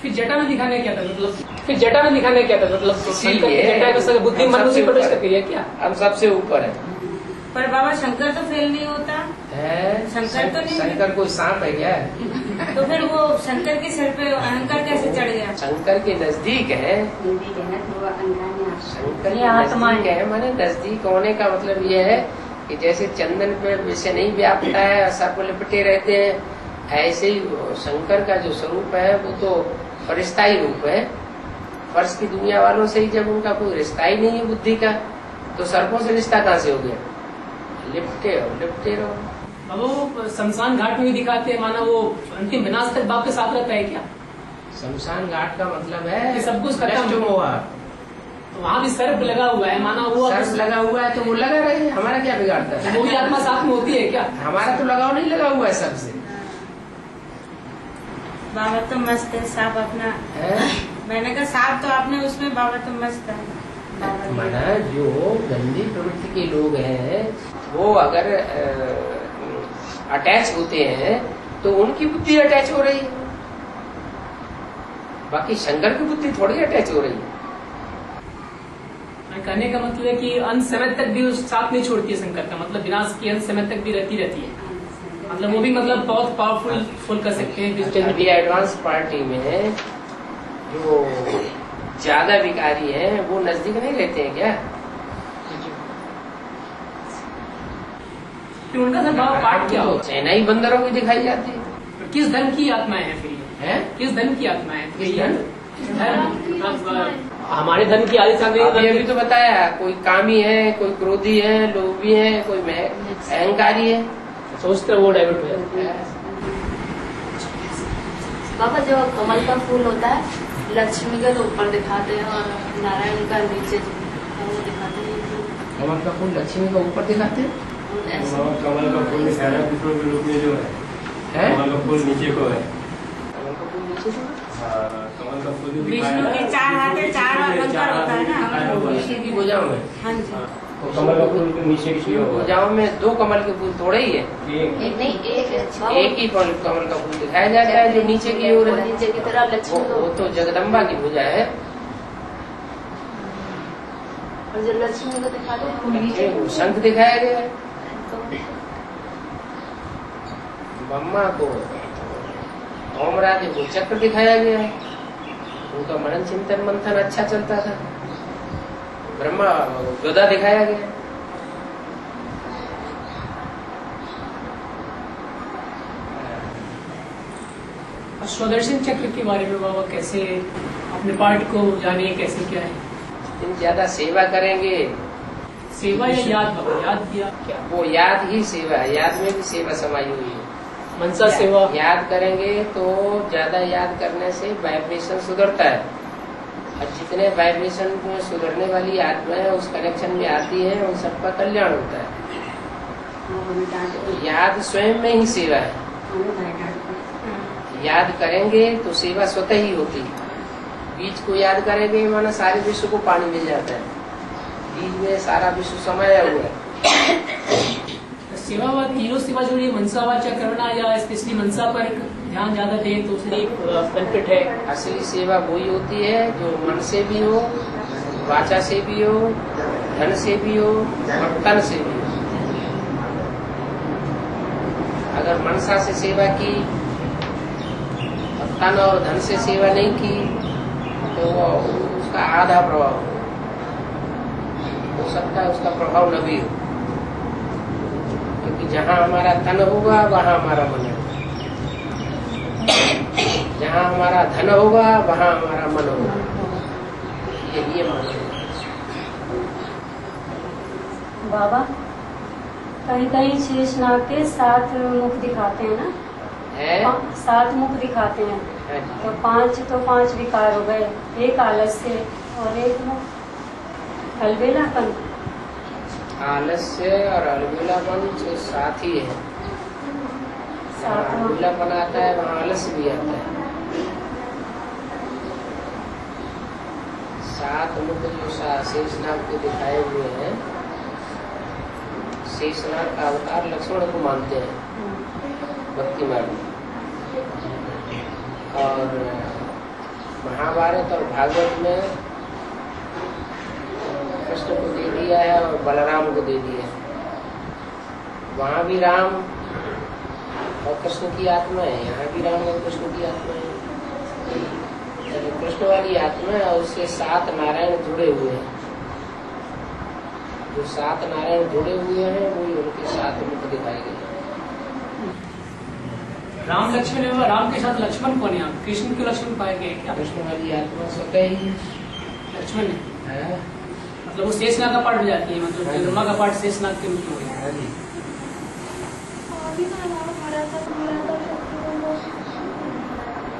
फिर जटा में दिखाने क्या था मतलब? फिर जटा में दिखाने क्या था मतलब? इसीलिए बुद्धि मन में प्रवेश करती है क्या? हम सबसे ऊपर है। पर बाबा शंकर तो फेल नहीं होता है। शंकर तो नहीं, शंकर कोई सांप है क्या? तो फिर वो शंकर के सिर पे अहंकार कैसे चढ़ गया? शंकर के नजदीक है, शंकर के नजदीक है, माने नजदीक होने का मतलब ये है कि जैसे चंदन पे विषय नहीं व्यापता है, सब लिपटे रहते हैं, ऐसे ही शंकर का जो स्वरूप है वो तो फरिश्ता ही रूप है। फर्श की दुनिया वालों से ही जब उनका कोई रिश्ता ही नहीं है बुद्धि का, तो सर्पों से रिश्ता कहाँ से हो गया? लिपटे रहो। अब वो शमशान घाट में भी दिखाते हैं, माना वो अंतिम विनाश तक बाप के साथ रहता है क्या? शमशान घाट का मतलब है सब कुछ खत्म हुआ, तो वहाँ भी सर्प लगा हुआ है, माना वो सर्प लगा हुआ है तो वो लगा रहे, हमारा क्या बिगाड़ता है? वो भी आत्मा साथ में होती है क्या? हमारा तो लगाव नहीं लगा हुआ है सबसे। बाबा तो मस्त है, सांप अपना है? मैंने कहा सांप तो आपने उसमें, बाबा तो मस्त है। माना जो गंदी प्रवृत्ति के लोग हैं वो अगर अटैच होते हैं तो उनकी बुद्धि अटैच हो रही है, बाकी शंकर की बुद्धि थोड़ी अटैच हो रही है। कहने का मतलब है कि अंत समय तक भी उस साथ नहीं छोड़ती है शंकर का, मतलब विनाश की अंत समय तक भी रहती है, मतलब वो भी मतलब बहुत पावरफुल कर सकते हैं। अभी एडवांस पार्टी में जो ज्यादा विकारी हैं वो नजदीक नहीं रहते हैं क्या? फिर उनका सर बाबा पाठ क्या हो? सेना ही बंदरों की दिखाई जाती है। किस धर्म की आत्माएं हैं फिर ये? हैं? किस धर्म की आत्माएं हैं? किस धर्म? हमारे धर्म की आदि अभी तो बताया, कोई कामी है, कोई क्रोधी है, लोभी है, कोई अहंकारी है, सोचते वो डाइवर्ट हो जाता है। बाबा जो कमल का फूल होता है लक्ष्मी का तो ऊपर दिखाते हैं और नारायण का नीचे वो दिखाते हैं। कमल का फूल लक्ष्मी का ऊपर दिखाते हैं। कमल का फूल दिखाया विष्णु के रूप में जो है, कमल का फूल नीचे को है। कमल का फूल नीचे को, कमल का फूल विष्णु के 4 हाथ है, 4 अलंकार होता है ना। नीचे की भुजाओं में, हाँ जी। तो कमल का फूल नीचे की भुजाओं में 2 कमल के फूल थोड़े ही है, एक ही कमल का फूल दिखाया जाता है जो नीचे की ओर है। नीचे की तरफ लक्ष्मी वो तो जगदम्बा की भुजा है, और जो लक्ष्मी को दिखाते हैं वो शंख दिखाया गया है। ब्रह्मा को ओमराधि को चक्र दिखाया गया है, उनका मनन चिंतन मंथन अच्छा चलता था। ब्रह्मा गदा दिखाया गया। स्वदर्शन चक्र के बारे में बाबा कैसे अपने पार्ट को जाने, कैसे क्या है? जितनी ज्यादा सेवा करेंगे, सेवा या याद बाबा? याद किया क्या वो याद ही सेवा है, याद में भी सेवा समाई हुई है। मनसा सेवा याद करेंगे तो ज्यादा याद करने से वाइब्रेशन सुधरता है, और जितने वाइब्रेशन में सुधरने वाली आत्माएं उस कनेक्शन में आती है उन सबका कल्याण होता है। याद स्वयं में ही सेवा है। याद करेंगे तो सेवा स्वतः ही होती है। बीज को याद करेंगे माना सारे विश्व को पानी मिल जाता है, बीज में सारा विश्व समाया हुआ है। सेवा व तीनों सेवा जो ये मनसा वाचा करना या स्पेशली मनसा पर ध्यान ज्यादा दें तो उससे एक बेनिफिट है। असली सेवा वही होती है जो मन से भी हो, वाचा से भी हो, धन से भी हो और तन से भी हो। अगर मनसा से सेवा की और तन और धन से सेवा नहीं की तो उसका आधा प्रभाव हो सकता है, उसका प्रभाव न भी हो, क्योंकि जहाँ हमारा तन होगा वहाँ हमारा मन होगा, जहाँ हमारा धन होगा वहाँ हमारा मन होगा। ये मानो बाबा। कहीं कहीं शेषनाग के 7 मुख दिखाते हैं ना, है 7 मुख दिखाते हैं, तो 5 विकार हो गए, एक आलस्य और एक मुख अलबेलापन। आलस्य और अलबेलापन जो साथ ही है। अलबेलापन आता है वहाँ आलस्य भी आता है। 7 मुख जो शेषनाग के दिखाए हुए हैं, शेषनाग का अवतार लक्ष्मण को मानते हैं भक्ति मार्ग में, और महाभारत और भागवत में कृष्ण को दे दिया है और बलराम को दे दिया है। वहाँ भी राम और कृष्ण की आत्मा है, यहाँ भी राम और कृष्ण की आत्मा है। कृष्ण वाली आत्मा है और उससे 7 नारायण जुड़े हुए हैं। जो 7 नारायण जुड़े हुए हैं वही उनके 7 मुख दिखाए गए। राम लक्ष्मण है, राम के साथ लक्ष्मण कौन है? कृष्ण के लक्ष्मण पाए गए क्या? कृष्ण वाली आत्मा स्वतः ही लक्ष्मण है, मतलब वो शेषनाग का पार्ट हो जाती है, मतलब चंद्रमा का पार्ट शेषनाग के रूप में हो गया।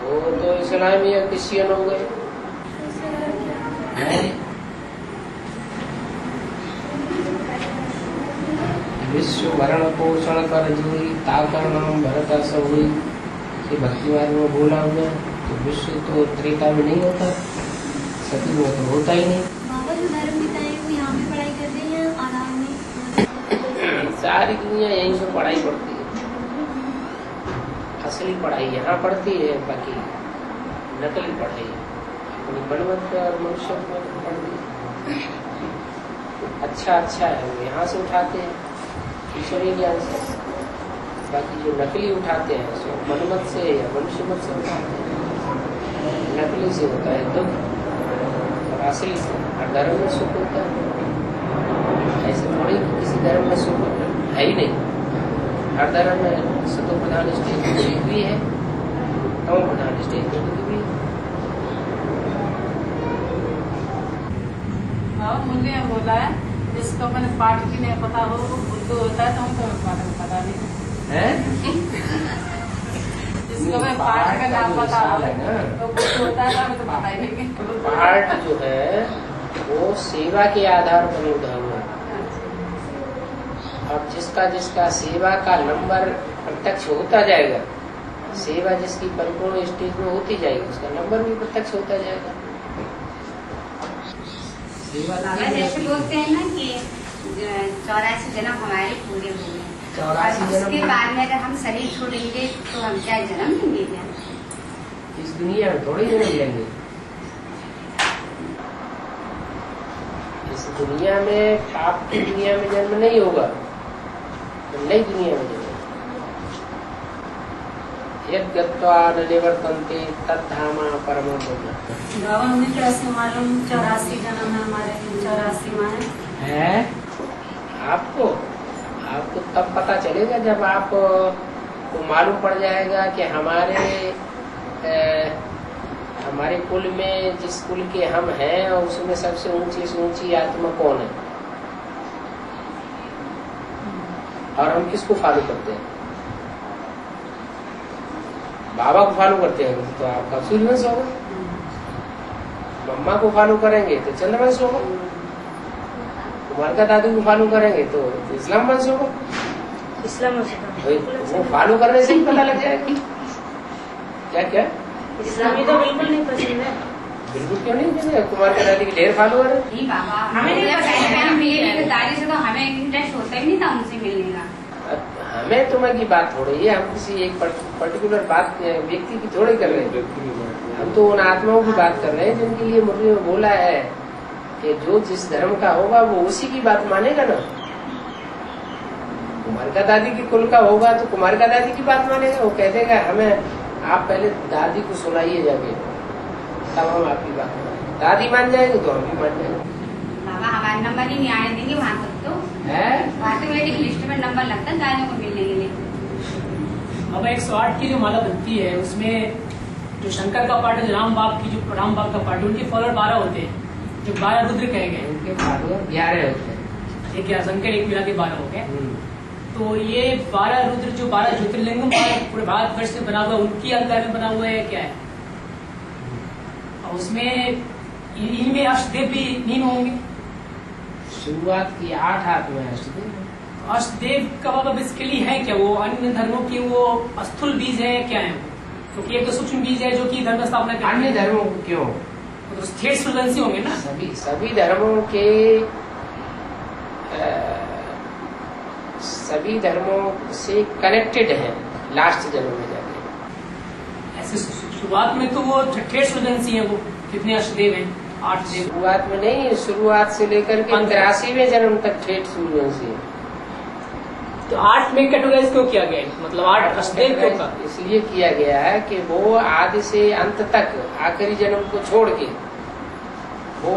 वो तो इस्लामी और क्रिश्चियन हो गए। विश्व भरण पोषण कर जोई ताकर नाम भरत सब हुई, भक्ति मार्ग में बोला हुआ। तो विश्व तो त्रेता में नहीं होता, सती में तो होता ही नहीं। बाबा जो धर्म पिताएं वो यहाँ पे पढ़ाई कर रही हैं, आराम में सारी दुनिया यहीं से पढ़ाई पढ़ती है। असली पढ़ाई यहाँ पढ़ती है, बाकी नकली पढ़ाई अपनी बनवत और मनुष्य पढ़ती। अच्छा है वो यहाँ से उठाते हैं ईश्वरीय ज्ञान से, बाकी जो नकली उठाते हैं सो मनमत से या मनुष्य मत से उठाते हैं। नकली से होता है दुख और असली से हर धर्म में सुख होता है। ऐसे थोड़ी किसी धर्म में सुख है ही नहीं। हर धर्म में सतो प्रधान स्टेज भी है, तमो प्रधान स्टेज भी है। मुझे बोला है जिसको मैंने पाठ की नहीं पता हो वो उनको होता है, तो हमको पाठ का पता नहीं है। जिसको मैं पाठ का नाम पता हो तो उनको होता है, हमें तो पता ही नहीं। पाठ जो है वो सेवा के आधार पर निर्धारित है। और जिसका सेवा का नंबर प्रत्यक्ष होता जाएगा, सेवा जिसकी परिपूर्ण स्टेज में होती जाएगी, उसका नंबर भी प्रत्यक्ष होता जाएगा। जैसे बोलते हैं ना कि 84 जन्म हमारे पूरे हुए हैं, 84 जन्म उसके बाद में अगर हम शरीर छोड़ेंगे तो हम क्या जन्म लेंगे? क्या इस दुनिया में थोड़े जन्म लेंगे? इस दुनिया में, पाप की दुनिया में जन्म नहीं होगा, तो नई दुनिया में जन्म। यद गत्वा न निवर्तन्ते तद्धामा परमं गम्यम्। बाबा हमें कैसे मालूम 84 जन्म है हमारे? 84 माने है आपको तब पता चलेगा जब आप को मालूम पड़ जाएगा कि हमारे कुल में जिस कुल के हम हैं उसमें सबसे ऊंची से ऊंची आत्मा कौन है और हम किसको फॉलो करते हैं। बाबा को फॉलो करते हैं तो आपका सूर्यवंश होगा, मम्मा को फॉलो करेंगे तो चंद्रवंश होगा, कुमार का दादू को फॉलो करेंगे तो इस्लाम वंश होगा। इस्लाम वो फॉलो करने से ही पता लग जाएगा। क्या इस्लामी तो बिल्कुल नहीं पसंद है। बिल्कुल क्यों नहीं? जैसे कुमार का दादी के ढेर फॉलोअर है। नहीं बाबा, हमें नहीं पता, दादी से तो हमें इंटरेस्ट होता ही नहीं था उनसे मिलने का। हमें तुम्हें की बात हो रही है, हम किसी एक पर्टिकुलर बात व्यक्ति की थोड़ी कर रहे हैं। हम तो उन आत्माओं की बात कर रहे हैं जिनके लिए मुरली में बोला है कि जो जिस धर्म का होगा वो उसी की बात मानेगा ना। कुमार का दादी की कुल का होगा तो कुमार का दादी की बात मानेगा। वो कह देगा हमें आप पहले दादी को सुनाइए जाके, तब हम आपकी बात मानेंगे। दादी मान जाएगी तो हम भी मान जाएंगे। बाबा हमारा नंबर ही नहीं आने देंगे वहाँ तक, तो वहाँ तो वेटिंग लिस्ट में नंबर लगता है दादियों को मिलने के लिए। अब 108 की जो माला बनती है उसमें जो शंकर का पाठ है, राम बाप का पाठ है, उनके फॉलोअर 12 होते हैं जो 12 रुद्र कहे गए। उनके फॉलोअर 11 होते हैं। एक शंकर एक मिला के 12 हो गए। तो ये 12 रुद्र जो 12 ज्योतिर्लिंगम पूरे भारतवर्ष से बना हुआ, उनकी अंतर में बना हुआ है क्या है? और उसमें इनमें अष्टदेव भी नीम होंगे। शुरुआत की 8 आत्मा अष्टदेव। अष्टदेव का मतलब इसके लिए है क्या? वो अन्य धर्मों के वो स्थूल बीज है क्या है? क्योंकि एक तो सूक्ष्म बीज है जो कि धर्म स्थापना के अन्य धर्मों को क्यों? तो स्टेट फ्लुएंसी होंगे ना। सभी धर्मों के सभी धर्मों से कनेक्टेड है लास्ट जन्म में जाके। ऐसे शुरुआत में तो वो ठेठ फ्लुएंसी है। वो कितने अष्टदेव हैं? 8 देव। शुरुआत में नहीं, शुरुआत से लेकर के 83वें जन्म तक ठेठ फ्लुएंसी है। तो 8 में कैटेगराइज क्यों किया गया? मतलब 8 अष्टदेव क्यों का? इसलिए किया गया है कि वो आदि से अंत तक आखिरी जन्म को छोड़ के वो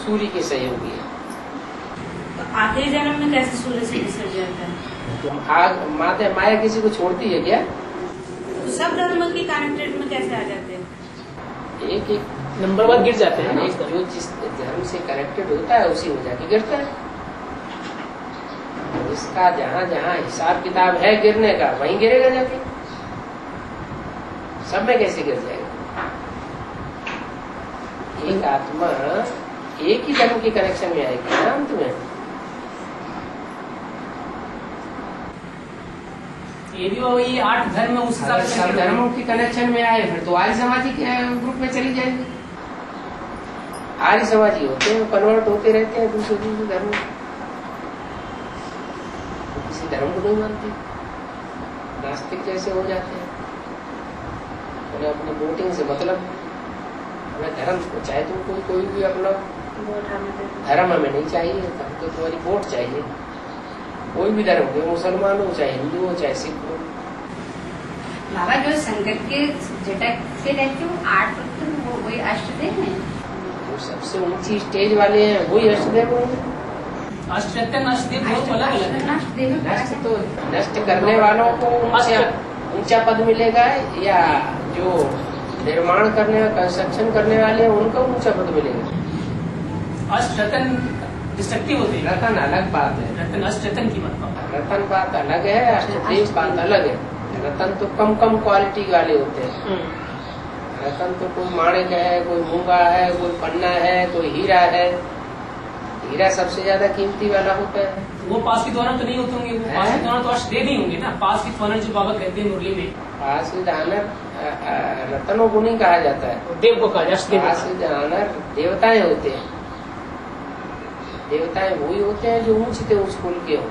सूर्य के सहयोगी है। आखिरी जन्म में कैसे सूर्य से बिसर जाता है? माया किसी को छोड़ती है क्या? तो सब धर्म की कनेक्टेड में कैसे आ जाते हैं? एक नंबर वन गिर जाते हैं। जो जिस धर्म से कनेक्टेड होता है उसी में जाके गिरता है। इसका जहाँ जहाँ हिसाब किताब है गिरने का वहीं गिरेगा जाके। सब में कैसे गिर जाएगा? एक आत्मा एक ही धर्म के कनेक्शन में आएगी ना अंत में। ये भी वही 8 धर्म उस हिसाब से सब धर्मों के कनेक्शन में आए फिर तो आर्य समाजी के ग्रुप में चली जाएंगे। आर्य समाजी होते हैं, कन्वर्ट होते रहते हैं दूसरे धर्म में। किसी धर्म को नहीं मानते, ना नास्तिक जैसे हो जाते हैं। उन्हें अपनी वोटिंग से मतलब, हमें धर्म को चाहे तो कोई भी अपना धर्म हमें नहीं चाहिए, तो तुम्हारी वोट चाहिए। कोई भी धर्म हो, मुसलमान हो चाहे हिंदू हो चाहे सिख हो। बाबा जो संकट के झटक से रहते हो 8 वो वही अष्टदेव है। वो सबसे ऊंची स्टेज वाले हैं वही अष्टदेव हैं। अष्टदेव अष्टदेव बहुत अलग अलग है। नष्ट तो नष्ट करने वालों को ऊंचा पद मिलेगा, या जो निर्माण करने कंस्ट्रक्शन करने वाले हैं उनको ऊंचा पद मिलेगा। अष्टरतन डिस्ट्रक्टिव होते हैं। रतन अलग बात है। रतन अष्टरतन की बात, रतन बात अलग है, अष्टदेव बात अलग है। रतन तो कम क्वालिटी वाले होते हैं। रतन तो कोई माणिक है, कोई मूंगा है, कोई पन्ना है, कोई हीरा है। हीरा सबसे ज्यादा कीमती वाला होता है। वो पास विद ऑनर तो नहीं होते होंगे, वो पास विद ऑनर तो अष्टदेव नहीं होंगे ना। पास विद ऑनर जो बाबा कहते हैं मुरली में, पास विद ऑनर रतनों को नहीं कहा जाता है, देव को कहा जाता है। पास विद ऑनर देवताएं होते हैं। देवताएं वही होते हैं जो ऊंच से ऊंच कुल के हों।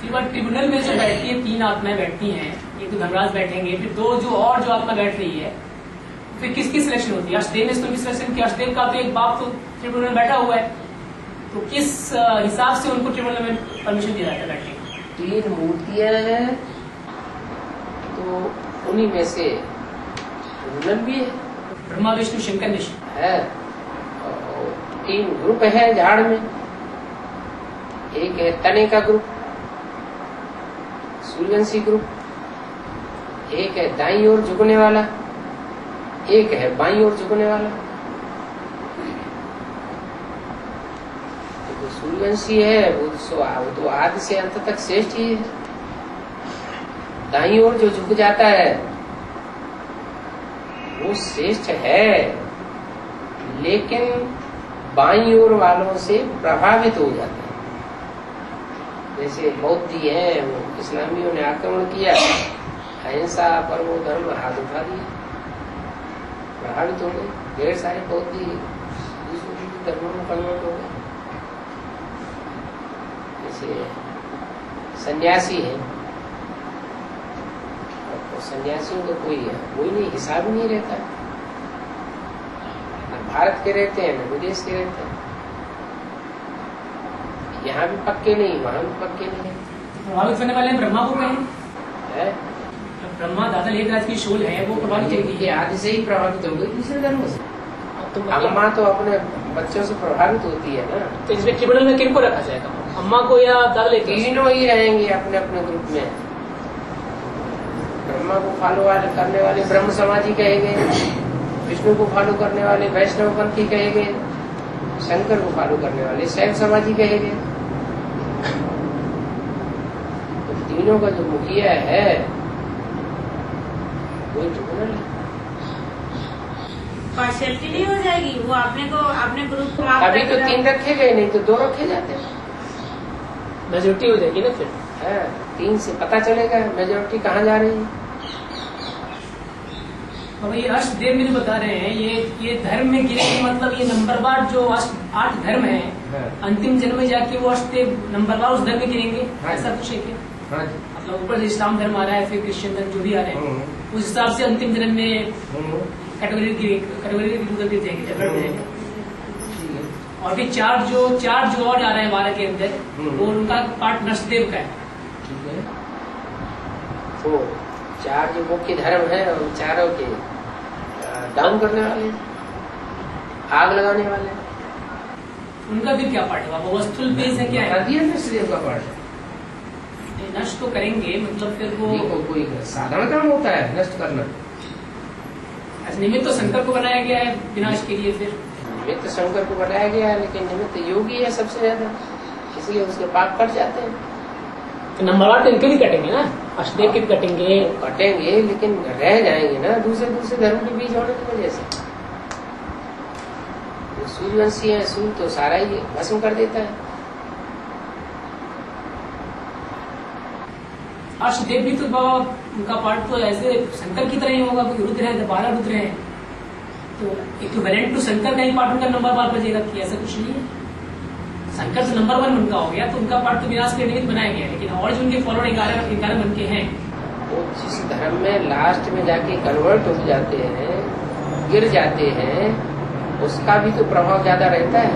ट्रिब्यूनल में जो बैठती है 3 आत्माएं बैठती हैं, एक तो धर्मराज बैठेंगे, फिर 2 जो आत्मा बैठ रही है, फिर किसकी सिलेक्शन होती है? अष्टदेव ने तो सिलेक्शन किया। अष्टदेव का तो एक बाप तो ट्रिब्यूनल में बैठा हुआ है, तो किस हिसाब से उनको ट्रिब्यूनल में परमिशन दिया जाता है बैठने की? 3 मूर्तियां हैं, तो उन्हीं में से ट्रिब्यूनल भी है, ब्रह्मा विष्णु शंकर है। 3 ग्रुप है झाड़ में। एक है तने का ग्रुप, सूर्यवंशी ग्रुप, एक है दाईं ओर झुकने वाला, एक है बाईं ओर झुकने वाला। तो सूर्यवंशी है वो तो आदि से अंत तक श्रेष्ठ ही है। दाईं ओर जो झुक जाता है वो श्रेष्ठ है, लेकिन बाईं ओर वालों से प्रभावित हो जाता है। जैसे बौद्धी है, वो इस्लामियों ने आक्रमण किया, अहिंसा पर वो धर्म हाथ उठा दिया, प्रभावित हो गए। ढेर सारे बौद्धी दूसरे धर्मों में कन्वर्ट हो गए। जैसे सन्यासी है, तो सन्यासियों का कोई नहीं हिसाब नहीं रहता, न भारत के रहते हैं न विदेश के रहते हैं। यहाँ भी पक्के नहीं, वहाँ भी पक्के नहीं। प्रभावित होने वाले ब्रह्मा को कहें है, ब्रह्मा दादा लेखराज की शोल है, वो प्रभावित होगी। आदि से ही प्रभावित हो गई दूसरे धर्म से। अम्मा तो अपने बच्चों से प्रभावित होती है ना। तो इसमें ट्रिब्यूनल में किनको रखा जाएगा, अम्मा को या दादा लेखराज? तीनों ही रहेंगे अपने अपने ग्रुप में। ब्रह्मा को फॉलो करने वाले ब्रह्म समाजी कहेंगे, विष्णु को फॉलो करने वाले वैष्णव पंथी कहेंगे, शंकर को फॉलो करने वाले शैव समाजी कहेंगे। तो तीनों का जो मुखिया है वही ट्रिब्यूनल है। पार्शियलिटी नहीं हो जाएगी? वो अपने ग्रुप को अभी तो 3 रखे गए, नहीं तो 2 रखे जाते हैं। मेजोरिटी हो जाएगी ना फिर। है 3 से पता चलेगा मेजोरिटी कहाँ जा रही है। अब ये अष्टदेव में जो बता रहे हैं, ये धर्म में गिरेंगे, मतलब ये नंबरवार जो 8 धर्म है, अंतिम जन्म में जाके वो अष्टदेव नंबरवार उस धर्म में गिरेंगे, ऐसा कुछ है क्या? मतलब ऊपर से इस्लाम धर्म आ रहा है, फिर क्रिश्चियन धर्म जो भी आ रहे हैं, उस हिसाब से अंतिम जन्म में कैटेगरी गिर जाएंगे। और फिर 4 जो और आ रहे हैं 12 के अंदर, वो उनका पार्ट नष्टदेव का है। तो 4 जो मुख्य धर्म है, उन चारों के डाउन करने वाले, आग लगाने वाले, उनका भी क्या पार्ट है? वो वस्तुल बेस है क्या है? नष्टदेव का पार्ट है। नष्ट तो करेंगे, मतलब फिर वो कोई साधारण काम होता है नष्ट करना। निमित्त तो शंकर को बनाया गया है विनाश के लिए। फिर निमित्त शंकर को बनाया गया है, लेकिन निमित्त योगी है सबसे ज्यादा, इसलिए उसके पाप कट जाते हैं। तो नंबरवार तो इनके भी कटेंगे ना, अष्टदेव के भी कटेंगे, लेकिन रह जाएंगे ना दूसरे धर्म के बीच होने की वजह से। सूर्यवंशी है, सूर्य तो सारा ही भस्म कर देता है। अष्टदेव भी तो बाबा उनका पार्ट तो ऐसे शंकर की तरह ही होगा, कोई रुद्र है, 12 रुद्र है, तो इक्विवेलेंट टू शंकर का ही पार्ट उनका नंबर 1 बजेगा कि ऐसा कुछ नहीं है। शंकर से नंबर 1 उनका हो गया, तो उनका पार्ट तो विनाश के निमित्त बनाया गया, लेकिन और जो उनके फॉलोअर 11 बन के हैं, वो जिस धर्म में लास्ट में जाके कन्वर्ट हो जाते हैं, गिर जाते हैं, उसका भी तो प्रभाव ज्यादा रहता है।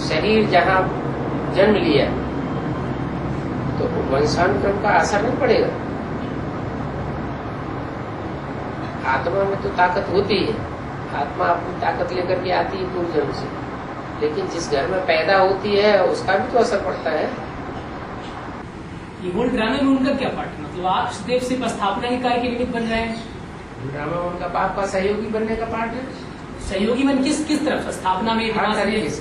शरीर जहाँ जन्म लिया तो वंशानुक्रम का असर नहीं पड़ेगा। आत्मा में तो ताकत होती है, आत्मा अपनी ताकत लेकर के आती है पूर्व जन्म से, लेकिन जिस घर में पैदा होती है उसका भी तो असर पड़ता है। ये होल ड्रामे में उनका क्या पार्ट है? मतलब आप सदैव सिर्फ स्थापना के कार्य के निमित्त बन रहे हैं। ड्रामा में उनका बाप का सहयोगी बनने का पार्ट है। सहयोगी मन किस तरफ? स्थापना में हर तरीके से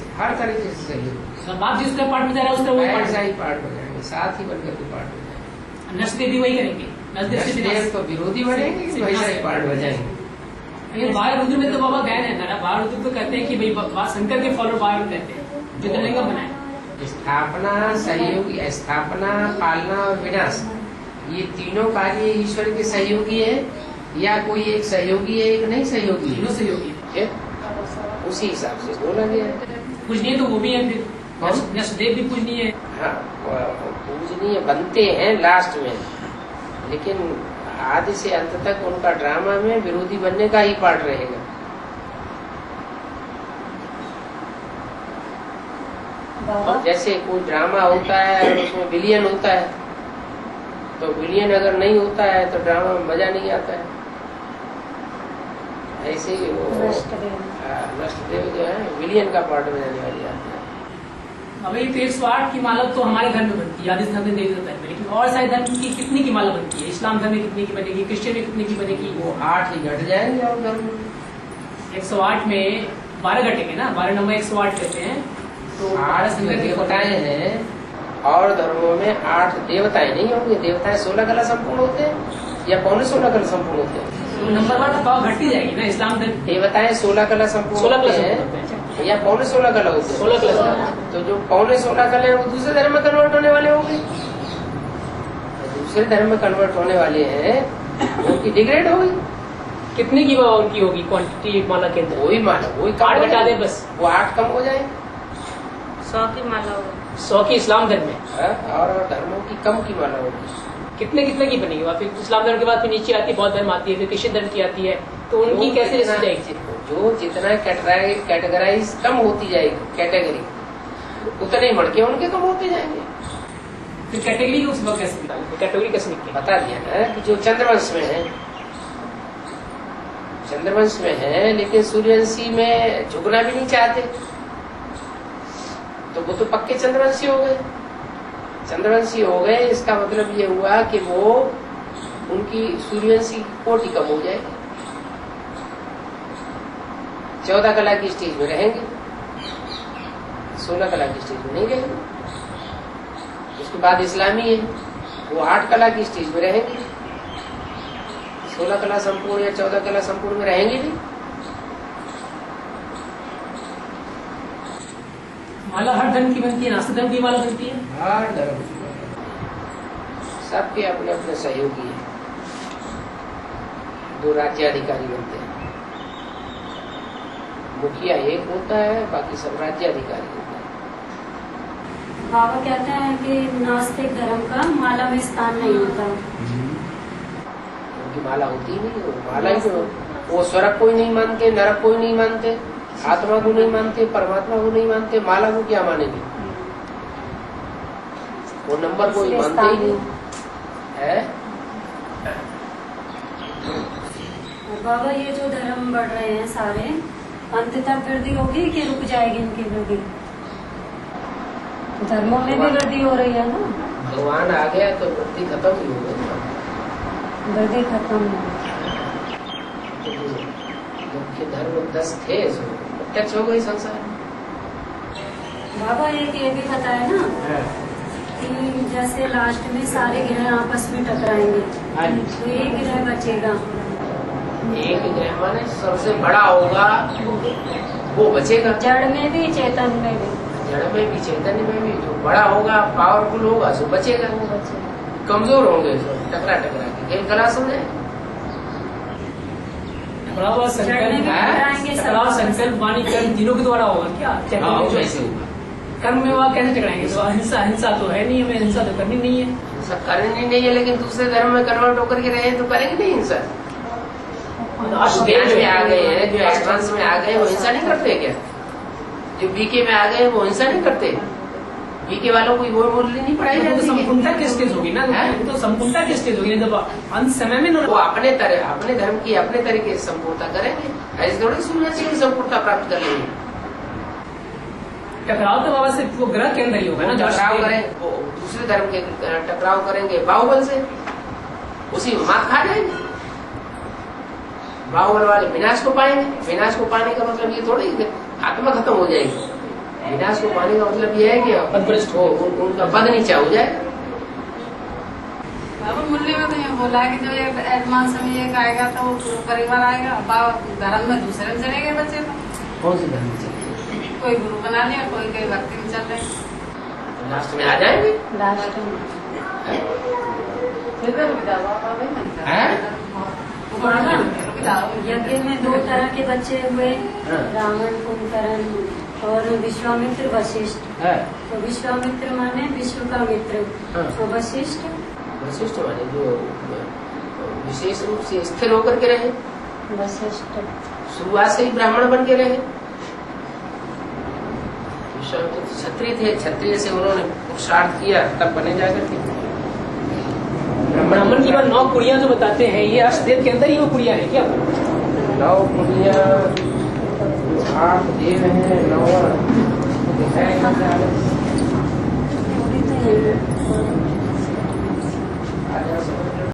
सहयोगी। बाप जिस तरह पार्ट में जा रहा है उस तरह वो ऐसा ही पार्ट हो जाएंगे, साथ ही बनकर के पार्ट हो जाएंगे। नष्टदेव भी वही करेंगे। नष्टदेव तो विरोधी बनेंगे, वैसा ही पार्ट हो जाएंगे। बाहर रुद्र में तो बाबा गए हैं ना, बाहर रुद्र तो कहते हैं कि भाई शंकर के फॉलो बाहर कहते हैं जो लिंगम बनाए। स्थापना, सहयोगी, स्थापना, पालना और विनाश, ये तीनों कार्य ईश्वर के सहयोगी है या कोई एक सहयोगी है, एक नहीं सहयोगी है? तीनों सहयोगी है। उसी हिसाब से बोला गया है। पूजनीय तो वो भी है, फिर नष्टदेव भी पूजनीय है। हाँ, पूजनीय बनते हैं लास्ट में, लेकिन आदि से अंत तक उनका ड्रामा में विरोधी बनने का ही पार्ट रहेगा। और जैसे कोई ड्रामा होता है और उसमें विलियन होता है, तो विलियन अगर नहीं होता है तो ड्रामा में मजा नहीं आता है। ऐसे ही वो नष्टदेव जो है विलियन का पार्ट में जाने वाली आती है। अभी तो 108 की माला तो हमारे धर्म में बनती है, आदि धर्म में देवी धर्म में, लेकिन और सारे धर्म की कितनी की माला बनती है? इस्लाम धर्म में कितनी की बनेगी, क्रिश्चियन में कितनी की बनेगी? वो 8 ही घट जाएंगे और धर्म 108 में 12 घटेंगे ना, 12 नंबर 108 कहते हैं। तो 8 देवताएं हैं और धर्मों में 8 देवताएं नहीं होंगे। देवताएं 16 कला संपूर्ण होते हैं या पौने 16 कला संपूर्ण होते हैं? तो नंबर 1 पाव घटती जाएगी ना। इस्लाम धर्म देवताएं 16 कला संपूर्ण होते हैं या पौने 16 कला होते हैं? 16 कला। तो जो पौने 16 कला है वो दूसरे धर्म में कन्वर्ट होने वाले होंगे। दूसरे धर्म में कन्वर्ट होने वाले हैं, उनकी डिग्रेड होगी। कितने की उनकी होगी क्वांटिटी माला के अंदर? वही माला, वही 8 घटा दे बस, वो 8 कम हो जाए। 100 की माला होगी। 100 की इस्लाम धर्म में और धर्मों की कम की माला होगी। कितने की बनेगी? फिर इस्लाम धर्म के बाद फिर नीचे आती है बौद्ध धर्म आती है, फिर क्रिश्चियन धर्म की आती है, तो उनकी कैसे जाएगी? जो जितना कैटेगराइज कम होती जाएगी कैटेगरी, उतने ही मड़के उनके कम होते जाएंगे। फिर कैटेगरी उस वक्त कैसे निकालेंगे? कैटेगरी कैसे निकलेगी? बता दिया ना कि जो चंद्रवंश में है, चंद्रवंश में है, लेकिन सूर्यवंशी में झुकना भी नहीं चाहते, तो वो तो पक्के चंद्रवंशी हो गए। चंद्रवंशी हो गए, इसका मतलब ये हुआ कि वो उनकी सूर्यवंशी की कोटि कम हो जाएगी। 14 कला की स्टेज में रहेंगे, 16 कला की स्टेज में नहीं रहेंगे। उसके बाद इस्लामी है, वो 8 कला की स्टेज में रहेंगे, 16 कला संपूर्ण या 14 कला संपूर्ण में रहेंगे भी। माला हर धर्म की बनती है, नास्तिक धर्म की माला बनती है, हर धर्म की सबके अपने अपने सहयोगी हैं। 2 राज्याधिकारी बनते हैं, मुखिया एक होता है, बाकी सब राज्याधिकारी होते हैं। बाबा कहते हैं कि नास्तिक धर्म का माला में स्थान नहीं होता। उनकी माला होती नहीं, वो माला ही तो, वो स्वर्ग को ही नहीं मानते, नरक को ही नहीं मानते, आत्मा को नहीं मानते, परमात्मा को नहीं मानते, माला को क्या मानेंगे? वो नंबर को ही मानते ही नहीं है। बाबा ये जो धर्म बढ़ रहे हैं सारे, अंत तक वृद्धि होगी कि रुक जाएगी इनकी वृद्धि? धर्मों में भी वृद्धि हो रही है ना। भगवान आ गया तो वृद्धि खत्म ही हो गई, वृद्धि खत्म है। मुख्य धर्म 10 थे, प्रत्यक्ष हो गई संसार। बाबा एक ये भी पता है ना कि जैसे लास्ट में सारे ग्रह आपस में टकराएंगे, तो एक ग्रह बचेगा। एक ग्रह माने सबसे बड़ा होगा वो बचेगा, जड़ में भी चेतन में भी। जड़ में भी चैतन्य में भी जो बड़ा होगा, पावरफुल होगा, सो बचेगा। कमजोर होंगे टकरा टकरा के खेल खलास हो जाए। संकल्प वाणी कर्म तीनों के द्वारा होगा क्या? कैसे होगा? कर्म में वहाँ कैसे टकराएंगे? तो हिंसा तो है नहीं, हमें हिंसा तो करनी नहीं है। सब करनी नहीं है, लेकिन दूसरे धर्म में कन्वर्ट होकर के रहे तो करेंगे नहीं हिंसा। ज्ञान में आ गए हैं, जो एडवांस में आ गए वो हिंसा नहीं करते क्या? जो बीके में आ गए वो हिंसा नहीं करते? बीके वालों को वो मूल्य नहीं पढ़ाई जाती? संपूर्णता की स्टेज होगी ना, तो संपूर्णता की स्टेज होगी जब अंत समय में वो अपने धर्म की अपने तरीके से संपूर्णता करेंगे। ऐसे थोड़ी सुनना चाहिए संपूर्णता प्राप्त कर लेंगे। टकराव तो बाबा से वो ग्रह के अंदर ही होगा ना, टकराव करें वो दूसरे धर्म के टकराव करेंगे बाहुबल से, उसी में मात खा जाएंगे। बाहुबल वाले विनाश को पाएंगे। विनाश को पाने का मतलब ये थोड़ी आत्मा खत्म हो जाएगी। विनाश को पाने का मतलब ये है कि उनका पद नीचा हो जाए। बाबा मूल्य में तो ये बोला है कि जो ये एडवांस में ये आएगा तो परिवार आएगा, धर्म में दूसरे में चलेंगे बच्चे। तो कौन से धर्म में चलेंगे? कोई गुरु बना लिया, कोई भक्ति में चल रहे, लास्ट में आ जाएंगे। लास्ट में यज्ञ में 2 तरह के बच्चे हुए, रावण कुंभकर्ण और विश्वामित्र वशिष्ठ। तो विश्वामित्र माने विश्व का मित्र, तो वशिष्ठ माने जो विशेष रूप से स्थिर होकर के रहे। वशिष्ठ शुरुआत से ही ब्राह्मण बन के रहे। विश्वामित्र क्षत्रिय थे, क्षत्रिय से उन्होंने पुरुषार्थ किया तब बने जाकर के ब्राह्मण की बात। 9 कुड़ियां जो बताते हैं ये अष्टदेव के अंदर ही वो कुड़ियां है क्या? 9 कुड़ियां, 8 देव हैं, 9 दिखाएगा।